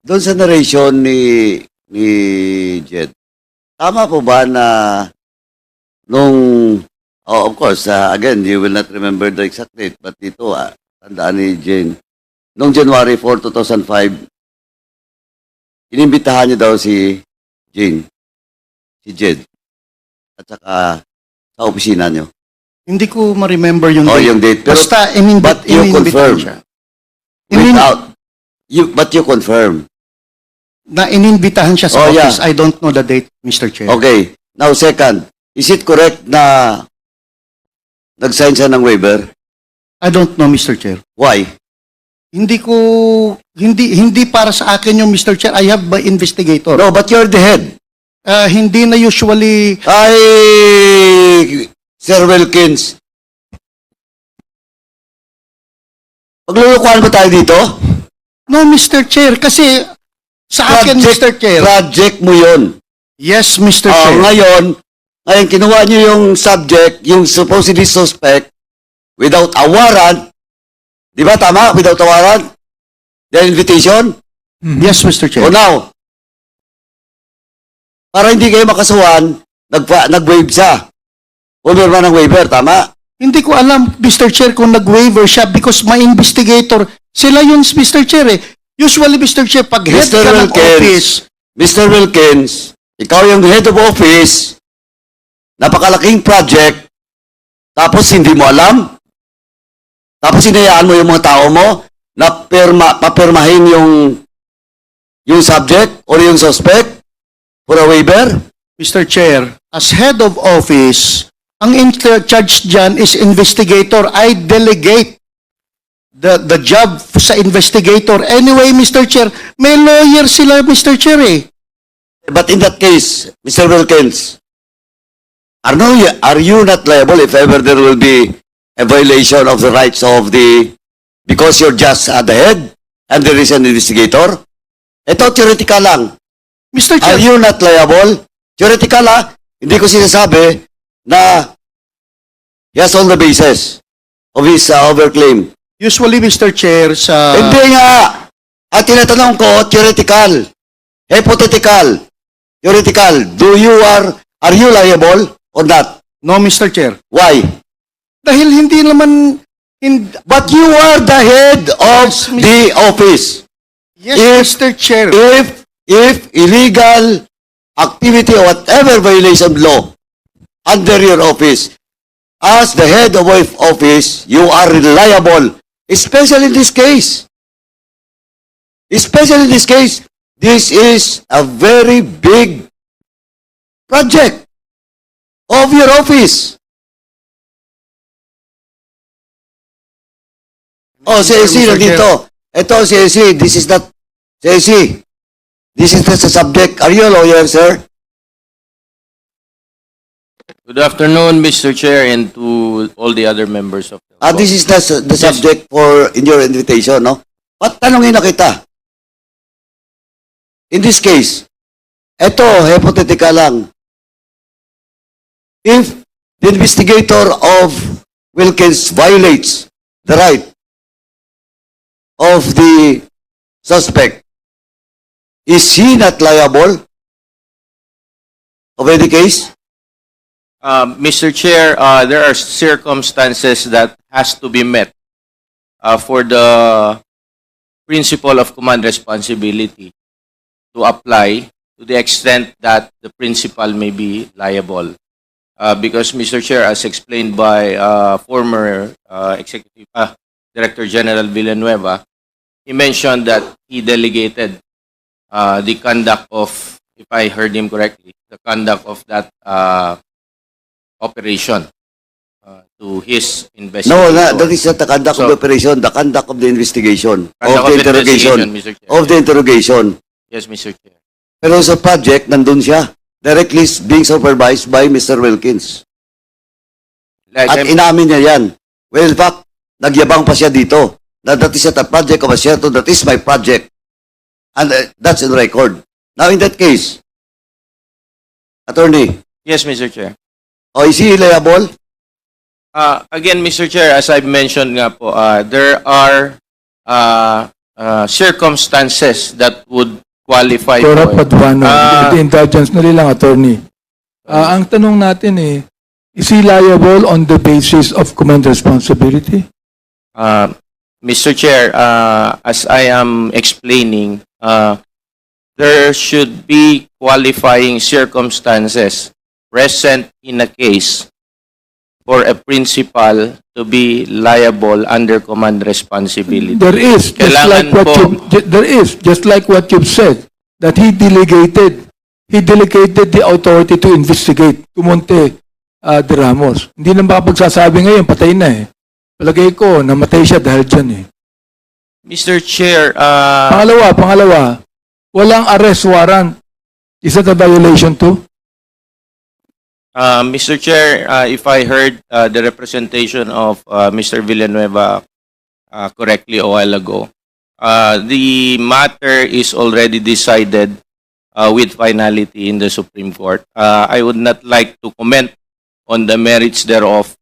doon sa narration ni Jed, tama po ba na of course, again, you will not remember the exact date, but dito, tandaan ni Jane, noong January 4, 2005, inimbitahan niyo daw si Jane, si Jed, at saka sa opisina niyo. Hindi ko ma-remember yung Oh, date. yung date. Pero, Basta, but you confirm. But you confirm. Na ininbitahan siya sa Oh, yeah. office. I don't know the date, Mr. Chair. Okay. Now, second, is it correct na nag-sign siya ng waiver? I don't know, Mr. Chair. Why? Hindi para sa akin yung Mr. Chair. I have my investigator. No, but you're the head. Hindi na usually, Ay, Sir Wilkins. Paglulukuhan ba tayo dito? no, Mr. Chair, kasi sa akin, Mr. Chair. Project mo yun. Yes, Mr. Oh, Chair. ngayon, kinuha niyo yung subject, yung supposedly suspect, without a warrant. Di ba tama? Without a warrant? The invitation? Yes, Mr. Chair. O now, para hindi kayo makasuhan, nag-waive siya. Pumirma ng waiver, tama? Hindi ko alam, Mr. Chair, kung nag-waiver siya because my investigator, sila yun, Mr. Chair eh. Usually, Mr. Chair, pag head Mr. ka ng office, Mr. Wilkins, ikaw yung head of office, napakalaking project, tapos hindi mo alam, tapos hinayaan mo yung mga tao mo na papirmahin yung subject or yung suspect for a waiver? Mr. Chair, as head of office, ang in charge dyan is investigator. I delegate the job sa investigator. Anyway, Mr. Chair, may lawyer sila, Mr. Chair eh. But in that case, Mr. Wilkins, are you not liable if ever there will be a violation of the rights of because you're just the head and there is an investigator? Ito, theoretical lang. Mr. Are Chair, you not liable? Theoretical hindi ko sinasabi na he has all the basis of his overclaim. usually, Mr. Chair, sa... Hindi nga. At tinatanong ko, theoretical. Hypothetical. Theoretical. Are you liable or not? No, Mr. Chair. Why? Dahil hindi naman... But you are the head of Yes, Mr. the office. Yes, If- Mr. Chair. If illegal activity or whatever violation of law under your office, as the head of office, you are reliable, especially in this case. Especially in this case, this is a very big project of your office. Oh, si AC Mr. nandito. Ito, si AC, this is not, si AC, this is not the subject. Are you a lawyer, sir? Good afternoon, Mr. Chair, and to all the other members of the This is the subject for in your invitation, no? But tanongin na kita. In this case, eto, hypothetical lang. If the investigator of Wilkins violates the right of the suspect, is he not liable of any case? Mr. Chair, there are circumstances that has to be met for the principle of command responsibility to apply to the extent that the principal may be liable. Because, Mr. Chair, as explained by former Executive Director General Villanueva, he mentioned that he delegated the conduct of, if I heard him correctly, the conduct of that operation to his No, investigation. that is not the conduct of So- the operation, the conduct of the investigation, Conduct of the interrogation, Mr. Chair. of the interrogation. Yes, Mr. Chair. Pero sa project, nandun siya. Directly being supervised by Mr. Wilkins. Like At I'm- inamin niya yan. Well, in fact, nagyabang pa siya dito. That is not a project of a Sheraton, that is my project. And that's in record. Now, in that case, attorney, yes, Mr. Chair. is he liable? Again, Mr. Chair, as I've mentioned nga po, there are circumstances that would qualify Tora po. Paduano, Ah. with the indulgence na lang, attorney. Ang tanong natin is he liable on the basis of command responsibility? Mr. Chair, as I am explaining, there should be qualifying circumstances present in a case for a principal to be liable under command responsibility. There is, Kailangan just like what you've said, that he delegated the authority to investigate, Tumonte de Ramos. Hindi na makapagsasabi ngayon, patay na eh. Palagay ko, namatay siya dahil dyan eh. Mr. Chair, Pangalawa, walang arrest warrant. Is that a violation too? Mr. Chair, if I heard the representation of Mr. Villanueva correctly a while ago, the matter is already decided with finality in the Supreme Court. I would not like to comment on the merits thereof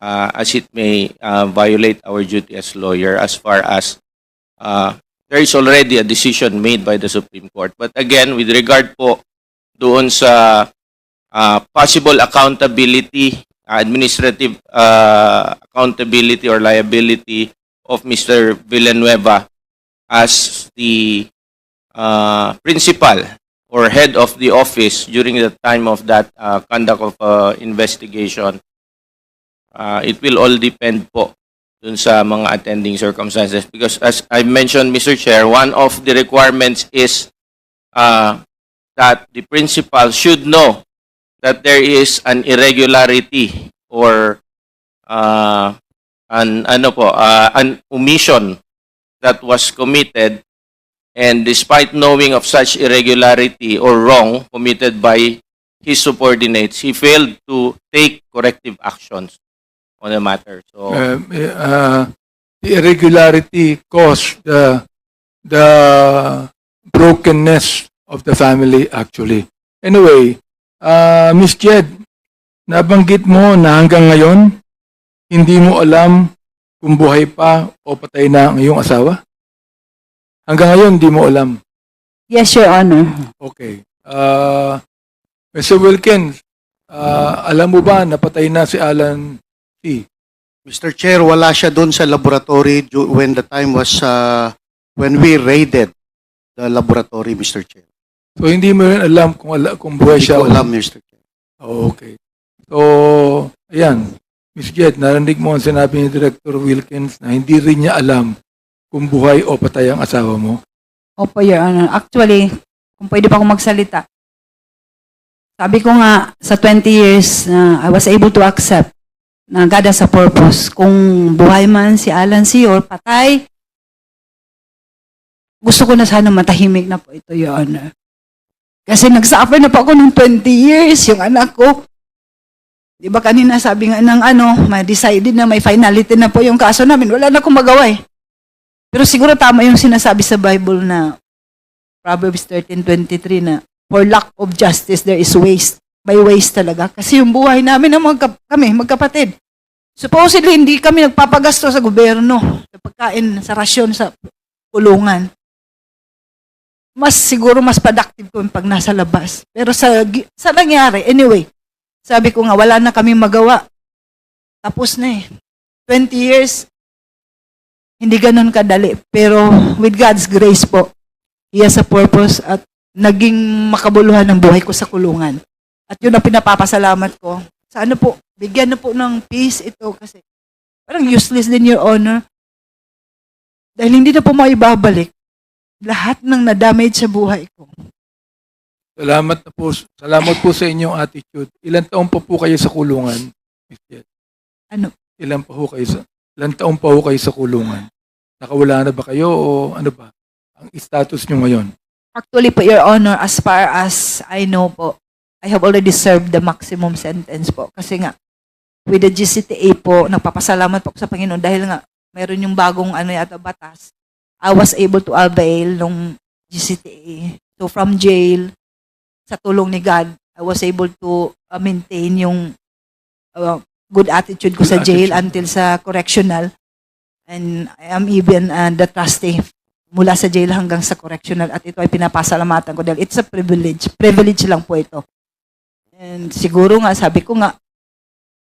as it may violate our duty as lawyer as far as there is already a decision made by the Supreme Court. But again, with regard po doon sa possible accountability, administrative accountability or liability of Mr. Villanueva as the principal or head of the office during the time of that conduct of investigation, it will all depend po dun sa mga attending circumstances. Because as I mentioned, Mr. Chair, one of the requirements is that the principal should know that there is an irregularity or an omission that was committed, and despite knowing of such irregularity or wrong committed by his subordinates, he failed to take corrective actions on the matter. So The irregularity caused the brokenness of the family actually. Anyway, Miss Jed, nabanggit mo na hanggang ngayon, hindi mo alam kung buhay pa o patay na ang iyong asawa? Hanggang ngayon, hindi mo alam. Yes, Your Honor. Okay. Mr. Wilkins, alam mo ba na patay na si Alan T? Mr. Chair, wala siya doon sa laboratory when the time was when we raided the laboratory, Mr. Chair. So, hindi mo rin alam kung buhay Hindi siya. ko alam, Mr. Chair. Oh, okay. So, ayan. Ms. Jed, narinig mo ang sinabi ni Director Wilkins na hindi rin niya alam kung buhay o patay ang asawa mo. Opo, Your Honor. Actually, kung pwede pa akong magsalita, sabi ko nga, sa 20 years na I was able to accept na God has a purpose. Kung buhay man si Alan C. or patay, gusto ko na sana matahimik na po ito, Your Honor. Kasi nagsuffer na po ako ng 20 years, yung anak ko. Di ba kanina sabi nga ng may decided na may finality na po yung kaso namin. Wala na akong magawa eh. Pero siguro tama yung sinasabi sa Bible na Proverbs 13:23 na for lack of justice there is waste. May waste talaga. Kasi yung buhay namin ng kami, magkapatid. Supposedly, hindi kami nagpapagasto sa gobyerno, sa pagkain, sa rasyon, sa kulungan. Siguro mas productive ko pag nasa labas. Pero sa nangyari, anyway, sabi ko nga, wala na kami magawa. Tapos na eh. 20 years, hindi ganun kadali. Pero with God's grace po, He has a purpose at naging makabuluhan ng buhay ko sa kulungan. At yun ang pinapapasalamat ko. Sana po, bigyan na po ng peace ito kasi parang useless din, Your Honor. Dahil hindi na po maibabalik lahat ng na-damage sa buhay ko. Salamat po sa inyong attitude. Ilan taon pa po kayo sa kulungan, Ms. Jed? Ano? Ilan taon pa po kayo sa kulungan? Nakawala na ba kayo o ano ba? Ang status nyo ngayon? Actually po, Your Honor, as far as I know po, I have already served the maximum sentence po. Kasi nga, with the GCTA po, nagpapasalamat po sa Panginoon dahil nga, mayroon yung bagong yata batas. I was able to avail nung GCTA. So from jail, sa tulong ni God, I was able to maintain yung good attitude ko sa jail until sa correctional. And I am even the trustee mula sa jail hanggang sa correctional. At ito ay pinapasalamatan ko dahil it's a privilege. Privilege lang po ito. And siguro nga, sabi ko nga,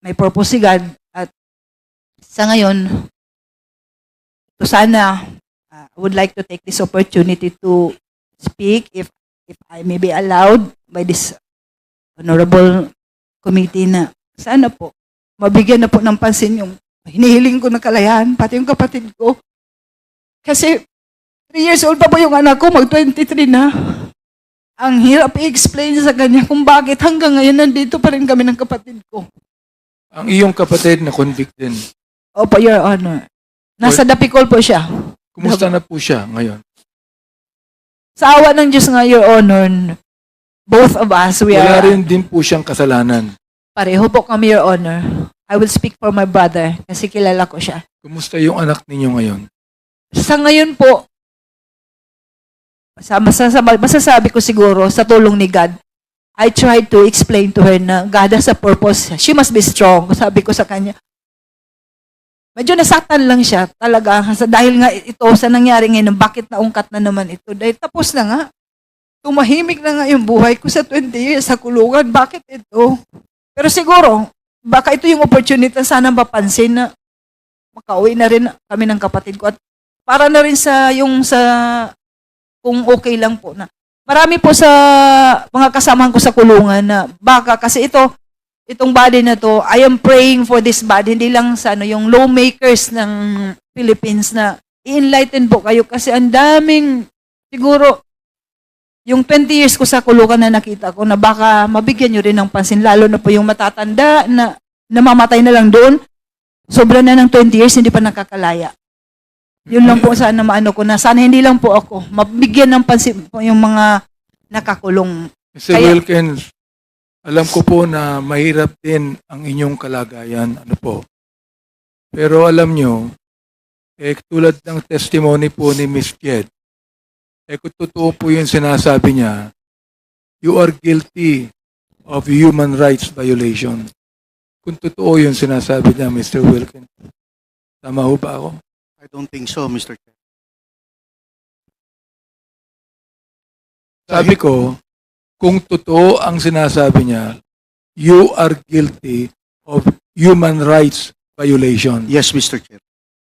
may purpose si God. At sa ngayon, to sana, I would like to take this opportunity to speak if I may be allowed by this honorable committee na sana po, mabigyan na po ng pansin yung hinihiling ko na kalayaan, pati yung kapatid ko. Kasi 3 years old pa po yung anak ko, mag-23 na. Ang hirap i-explain sa kanya kung bakit hanggang ngayon nandito pa rin kami ng kapatid ko. Ang iyong kapatid na convict din. Opo, Your Honor. Nasa Dapicol po siya. Kumusta na po siya ngayon? Sa awa ng Diyos nga, Your Honor, both of us, we Wala are, rin din po siyang kasalanan. pareho po kami, Your Honor. I will speak for my brother kasi kilala ko siya. Kumusta yung anak ninyo ngayon? Sa ngayon po, masasabi ko siguro sa tulong ni God, I tried to explain to her na God has a purpose. She must be strong. Sabi ko sa kanya, medyo nasaktan lang siya talaga dahil nga ito sa nangyari ngayon, bakit naungkat na naman ito? Dahil tapos na nga. Tumahimik na nga yung buhay ko sa 20 years sa kulungan. Bakit ito? Pero siguro, baka ito yung opportunity sana mapansin na makauwi na rin kami ng kapatid ko. At para na rin kung okay lang po na. Marami po sa mga kasamahan ko sa kulungan na baka kasi itong body na to, I am praying for this body, hindi lang sa yung lawmakers ng Philippines na i-enlighten po kayo kasi ang daming, siguro, yung 20 years ko sa kulungan na nakita ko na baka mabigyan nyo rin ng pansin, lalo na po yung matatanda na namamatay na lang doon, sobra na ng 20 years, hindi pa nakakalaya. Yun lang po sana maano ko na, sana hindi lang po ako, mabigyan ng pansin po yung mga nakakulong. Mr. Wilkins, alam ko po na mahirap din ang inyong kalagayan. Ano po? Pero alam nyo, tulad ng testimony po ni Ms. Jed, kung totoo po yung sinasabi niya, you are guilty of human rights violation. Kung totoo yung sinasabi niya, Mr. Wilkins. Tama ho ba ako? I don't think so, Mr. Chair. Sabi ko, kung totoo ang sinasabi niya, you are guilty of human rights violation. Yes, Mr. Chair.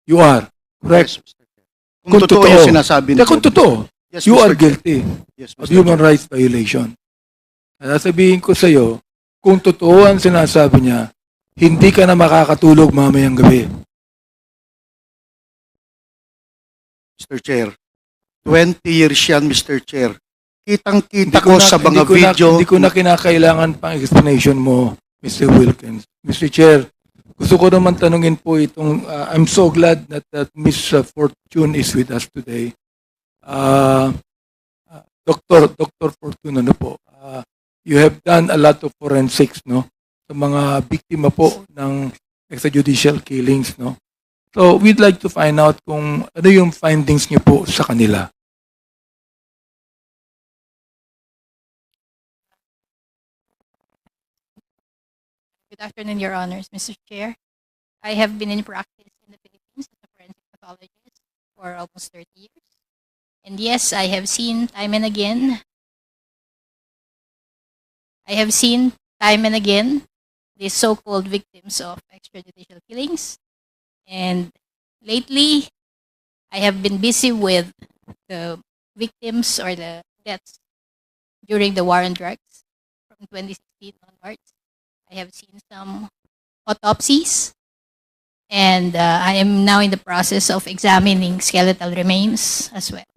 You are. Yes, Correct. Mr. Chair. Kung totoo yung sinasabi niya. Kung totoo, Yes, you Mr. are Chair. guilty Yes, of Mr. human Chair. rights violation. Sasabihin ko sa iyo, kung totoo ang sinasabi niya, hindi ka na makakatulog mamayang gabi. Mr. Chair, 20 years yan, Mr. Chair. Hindi Kitang-kita ko ko na- sa mga hindi ko na- video. Hindi ko na kinakailangan pang explanation mo, Mr. Wilkins. Mr. Chair, gusto ko naman tanungin po itong, I'm so glad that Miss Fortune is with us today. Dr. Fortune, ano po, you have done a lot of forensics, no? Sa mga biktima po ng extrajudicial killings, no? So, we'd like to find out kung ano yung findings niyo po sa kanila. Good afternoon, Your Honors, Mr. Chair. I have been in practice in the Philippines as a forensic pathologist for almost 30 years. And yes, I have seen time and again the so-called victims of extrajudicial killings. And lately, I have been busy with the victims or the deaths during the war on drugs from 2016 onwards. I have seen some autopsies, and I am now in the process of examining skeletal remains as well.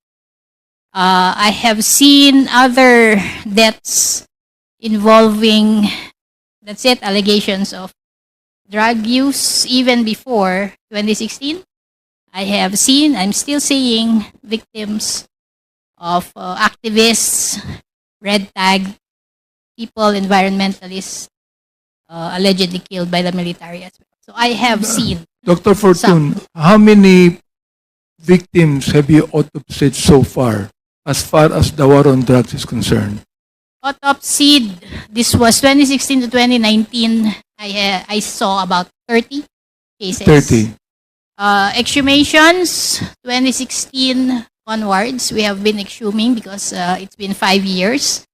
I have seen other deaths involving, that's it, allegations of drug use even before 2016. I'm still seeing victims of activists, red tag, people, environmentalists, allegedly killed by the military as well. So I have seen Dr. Fortune, how many victims have you autopsied so far as the war on drugs is concerned? autopsied. This was 2016 to 2019. I saw about 30 cases. 30. Exhumations, 2016 onwards, we have been exhuming because it's been 5 years.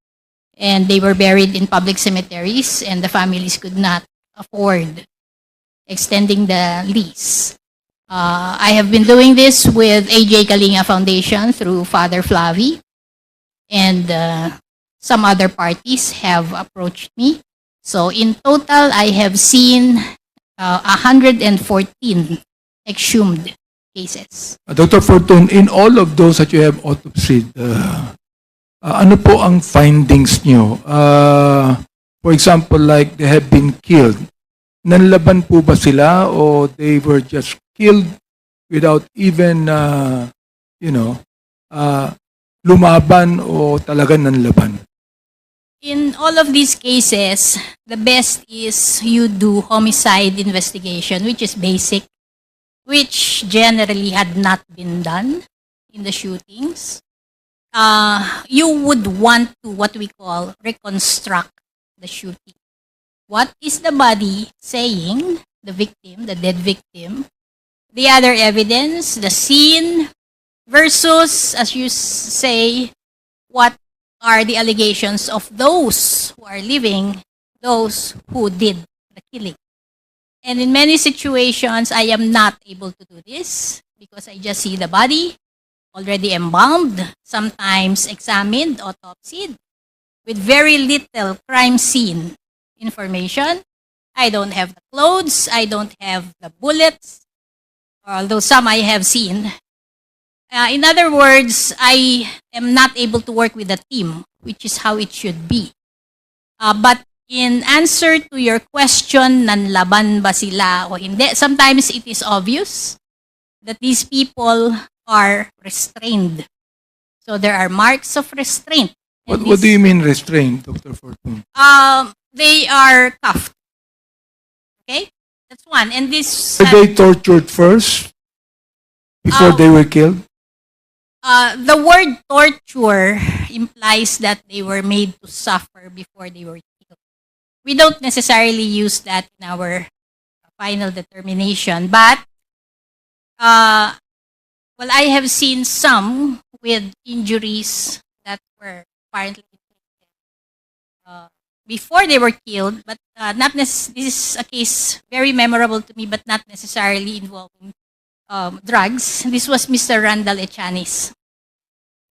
And they were buried in public cemeteries, and the families could not afford extending the lease. I have been doing this with AJ Kalinga Foundation through Father Flavi, and some other parties have approached me. So in total, I have seen 114 exhumed cases. Dr. Fortune, in all of those that you have autopsied, ano po ang findings nyo? For example, like they have been killed. Nanlaban po ba sila o they were just killed without even, lumaban o talagang nanlaban? In all of these cases, the best is you do homicide investigation, which is basic, which generally had not been done in the shootings. You would want to, what we call, reconstruct the shooting. What is the body saying, the victim, the dead victim, the other evidence, the scene, versus, as you say, what are the allegations of those who are living, those who did the killing. And in many situations, I am not able to do this because I just see the body already embalmed, sometimes examined, autopsied, with very little crime scene information. I don't have the clothes, I don't have the bullets, although some I have seen. In other words, I am not able to work with a team, which is how it should be. But in answer to your question, nanlaban ba sila o hindi, sometimes it is obvious that these people are restrained. So there are marks of restraint. And What do you mean restrained, Dr. Fortune? They are cuffed. Okay? That's one. And this... Were they tortured first before they were killed? The word torture implies that they were made to suffer before they were killed. We don't necessarily use that in our final determination, but well, I have seen some with injuries that were apparently before they were killed, but this is a case very memorable to me, but not necessarily involving drugs. This was Mr. Randall Echanis.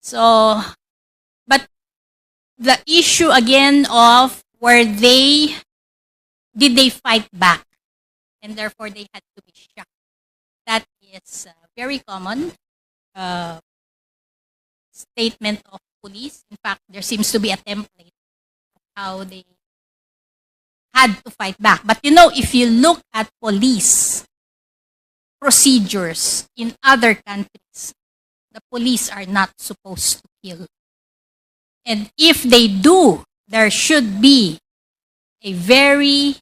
So, but the issue again of did they fight back? and therefore they had to be shocked. That is very common statement of police. In fact, there seems to be a template of how they had to fight back. But you know, if you look at police procedures in other countries, the police are not supposed to kill. And if they do, there should be a very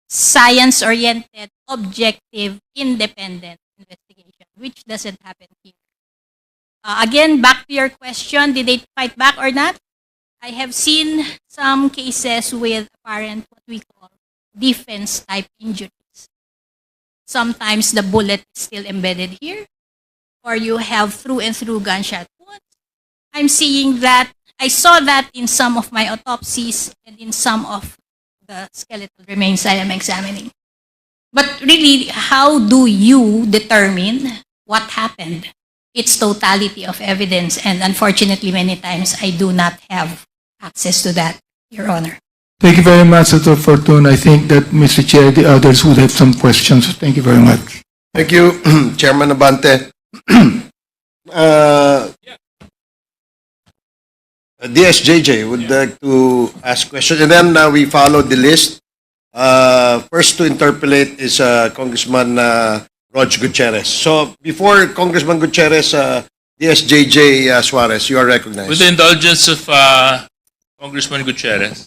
science-oriented, objective, independent investigation, which doesn't happen here. Again, back to your question, did they fight back or not? I have seen some cases with apparent what we call defense-type injuries. Sometimes the bullet is still embedded here, or you have through and through gunshot wounds. I'm seeing that. I saw that in some of my autopsies and in some of the skeletal remains I am examining. But really, how do you determine what happened? It's totality of evidence, and unfortunately, many times I do not have access to that, Your Honor. Thank you very much, Senator Fortune. I think that, Mr. Chair, the others would have some questions. Thank you very much. Thank you, Chairman Abante. DSJJ would like to ask questions, and then we follow the list. First to interpolate is Congressman Rog Gutierrez. So before Congressman Gutierrez, DSJJ Suarez, you are recognized. With the indulgence of Congressman Gutierrez.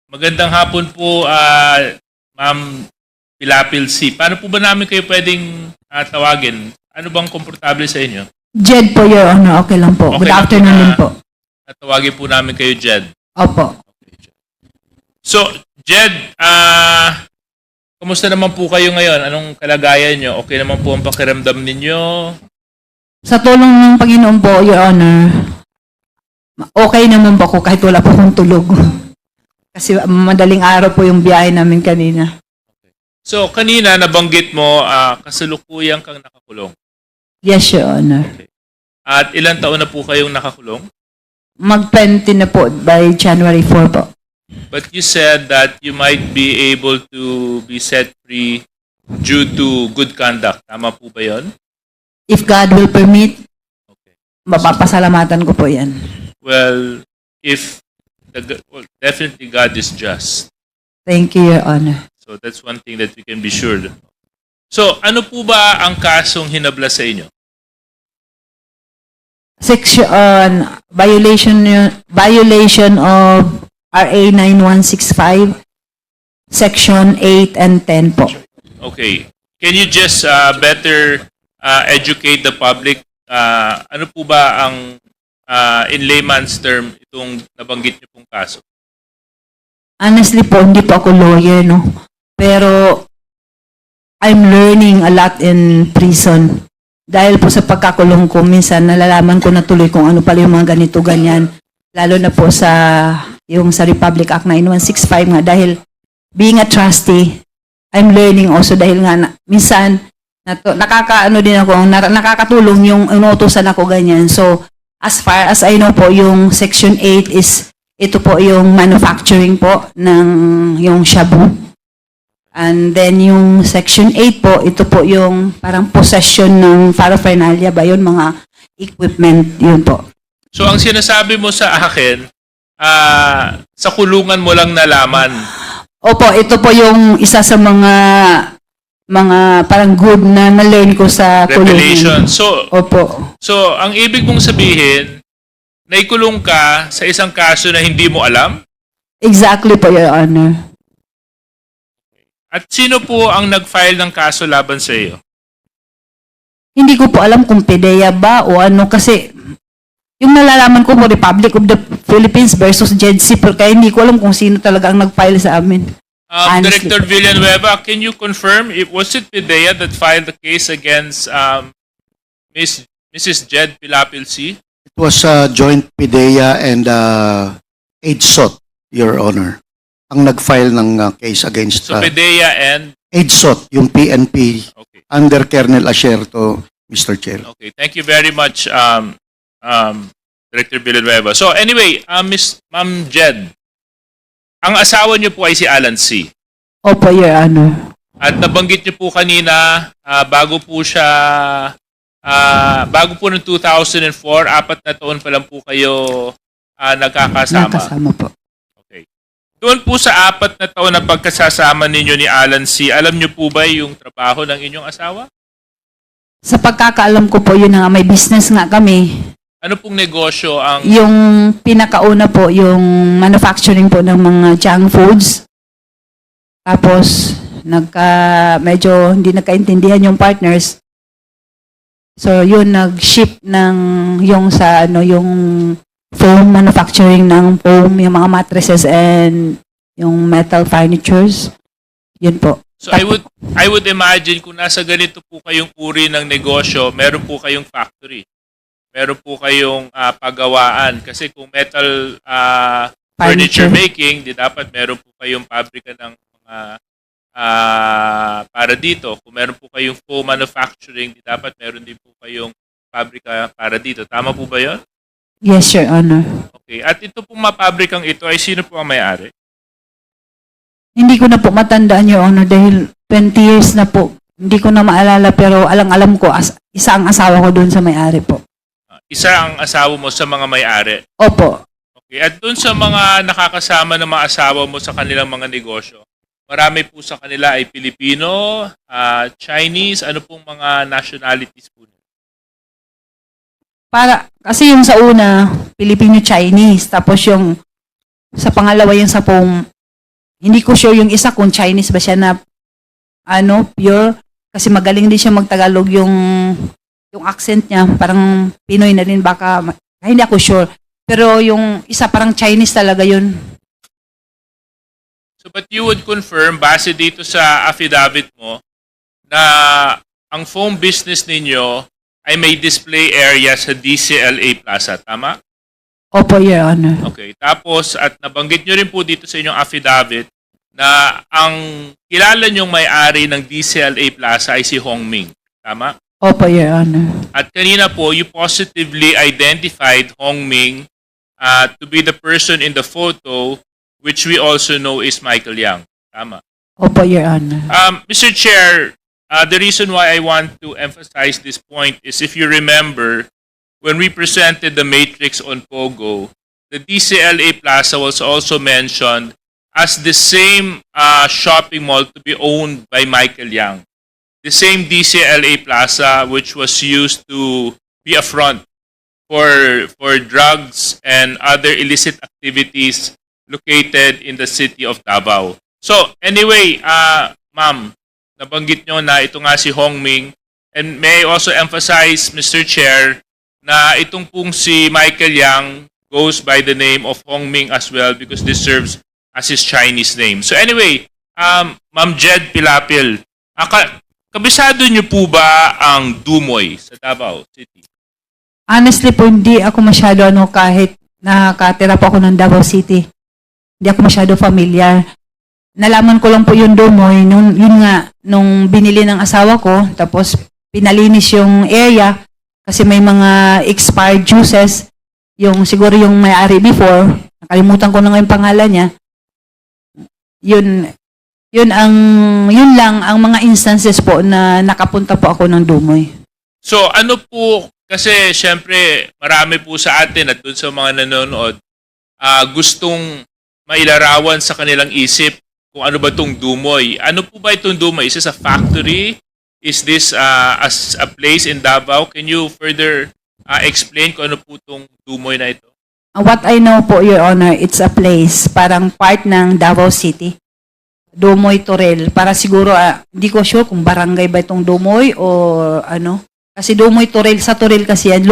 Magandang hapon po, Ma'am Pilapil C. Paano po ba namin kayo pwedeng tawagin? Ano bang komportable sa inyo? Jed po, Your Honor. Okay lang po. Okay Good lang po afternoon na- din po. Tawagin po namin kayo, Jed. Opo. So, Jed, kumusta naman po kayo ngayon? Anong kalagayan nyo? Okay naman po ang pakiramdam ninyo? Sa tulong ng Panginoon po, Your Honor, okay naman po ako kahit wala po akong tulog. Kasi madaling araw po yung biyahe namin kanina. So, kanina nabanggit mo, kasalukuyang kang nakakulong. Yes, Your Honor. At ilang taon na po kayong nakakulong? Mag-20 na po by January 4 po. But you said that you might be able to be set free due to good conduct. Tama po ba yun? If God will permit, Okay. mapapasalamatan ko po yan. Well, definitely God is just. Thank you, Your Honor. So that's one thing that we can be sure of. So, ano po ba ang kasong hinabla sa inyo? Section violation of RA 9165, Section 8 and 10 po. Okay. Can you just better educate the public? Ano po ba ang in layman's term itong nabanggit niyo pong kaso? Honestly po, hindi po ako lawyer, no? Pero I'm learning a lot in prison. Dahil po sa pagkakulong ko, minsan nalalaman ko na tuloy kung ano pala yung mga ganito, ganyan. Lalo na po sa Republic Act 9165 nga. Dahil being a trustee, I'm learning also dahil nga minsan nakakaano din ako, nakakatulong yung inuutosan ako ganyan. So, as far as I know po, yung Section 8 is, ito po yung manufacturing po ng yung shabu. And then yung Section 8 po, ito po yung parang possession ng paraphernalia ba yun, mga equipment, yun po. So, ang sinasabi mo sa akin, sa kulungan mo lang nalaman. Opo, ito po yung isa sa mga parang good na na-learn ko sa Revelation. kulungan. So, ang ibig mong sabihin, naikulong ka sa isang kaso na hindi mo alam? Exactly po, Your Honor. At sino po ang nag-file ng kaso laban sa iyo? Hindi ko po alam kung PDEA ba o ano kasi yung nalalaman ko po Republic of the Philippines versus JEDC pero kaya hindi ko alam kung sino talaga ang nag-file sa amin. Honestly. Director Villanueva, can you confirm, was it PDEA that filed the case against Mrs. Jed Pilapil C? It was joint PIDEA and AIDSOT, Your Honor, ang nag-file ng case against So PDEA and... AIDSOT, yung PNP, Okay. under Colonel Asierto, Mr. Chair. Okay, thank you very much, Director Villanueva. So anyway, Ma'am Jed, Ang asawa niyo po ay si Alan C. Opo, Your Honor. At nabanggit niyo po kanina, bago po ng 2004, 4 na taon pa lang po kayo nagkakasama. Nakasama po. Okay. Doon po sa 4 na taon na pagkasasama ninyo ni Alan C., alam niyo po ba yung trabaho ng inyong asawa? Sa pagkakaalam ko po, yun na nga, may business nga kami. Ano pong negosyo ang... Yung pinakauna po, yung manufacturing po ng mga junk foods. Tapos, medyo hindi nagkaintindihan yung partners. So, yun, nag-ship ng yung foam manufacturing ng foam, yung mga mattresses and yung metal furnitures. Yun po. So I would imagine kung nasa ganito po kayong uri ng negosyo, meron po kayong factory. Meron po kayong paggawaan. Kasi kung metal furniture making, di dapat meron po kayong pabrika ng mga para dito. Kung meron po kayong foam manufacturing, di dapat meron din po kayong pabrika para dito. Tama po ba yun? Yes, Your Honor. Okay. At ito pong mapabrikang ito ay sino po ang may-ari? Hindi ko na po matandaan, Your Honor, dahil 20 years na po. Hindi ko na maalala, pero alam ko, isa ang asawa ko doon sa may-ari po. Isa ang asawa mo sa mga may-ari. Opo. Okay. At doon sa mga nakakasama ng mga asawa mo sa kanilang mga negosyo, marami po sa kanila ay Pilipino, Chinese, ano pong mga nationalities po? Kasi yung sa una, Filipino-Chinese, tapos yung sa pangalawa yung sa foam, hindi ko sure yung isa kung Chinese ba siya na pure, kasi magaling din siya magtagalog yung accent niya, parang Pinoy na rin baka, hindi ako sure. Pero yung isa parang Chinese talaga yun. So but you would confirm, base dito sa affidavit mo, na ang foam business ninyo ay may display area sa DCLA Plaza, tama? Opo, Your Honor. Okay. Tapos, at nabanggit nyo rin po dito sa inyong affidavit na ang kilala nyong may-ari ng DCLA Plaza ay si Hong Ming. Tama? Opo, Your Honor. At kanina po, you positively identified Hong Ming to be the person in the photo, which we also know is Michael Yang. Tama? Opo, Your Honor. Mr. Chair, the reason why I want to emphasize this point is if you remember, when we presented the matrix on Pogo, the DCLA Plaza was also mentioned as the same shopping mall to be owned by Michael Yang. The same DCLA Plaza which was used to be a front for drugs and other illicit activities located in the city of Davao. So anyway, ma'am, nabanggit nyo na ito nga si Hong Ming. And may I also emphasize, Mr. Chair, na itong pong si Michael Yang goes by the name of Hong Ming as well because this serves as his Chinese name. So anyway, Ma'am Jed Pilapil, kabisado niyo po ba ang Dumoy sa Davao City? Honestly po, hindi ako masyado kahit nakatira po ako ng Davao City. Hindi ako masyado familiar. Nalaman ko lang po yung Dumoy, nung binili ng asawa ko, tapos pinalinis yung area, kasi may mga expired juices, siguro yung may-ari before, nakalimutan ko na nga yung pangalan niya. Yun lang ang mga instances po na nakapunta po ako ng Dumoy. So ano po, kasi syempre marami po sa atin at dun sa mga nanonood, gustong mailarawan sa kanilang isip kung ano ba itong Dumoy. Ano po ba itong Dumoy? Is this a factory? Is this as a place in Davao? Can you further explain kung ano po itong Dumoy na ito? What I know po, Your Honor, it's a place, parang part ng Davao City. Dumoy Torel. Para siguro, hindi ko sure kung barangay ba itong Dumoy o ano. Kasi Dumoy Torel, sa Torel kasi yan,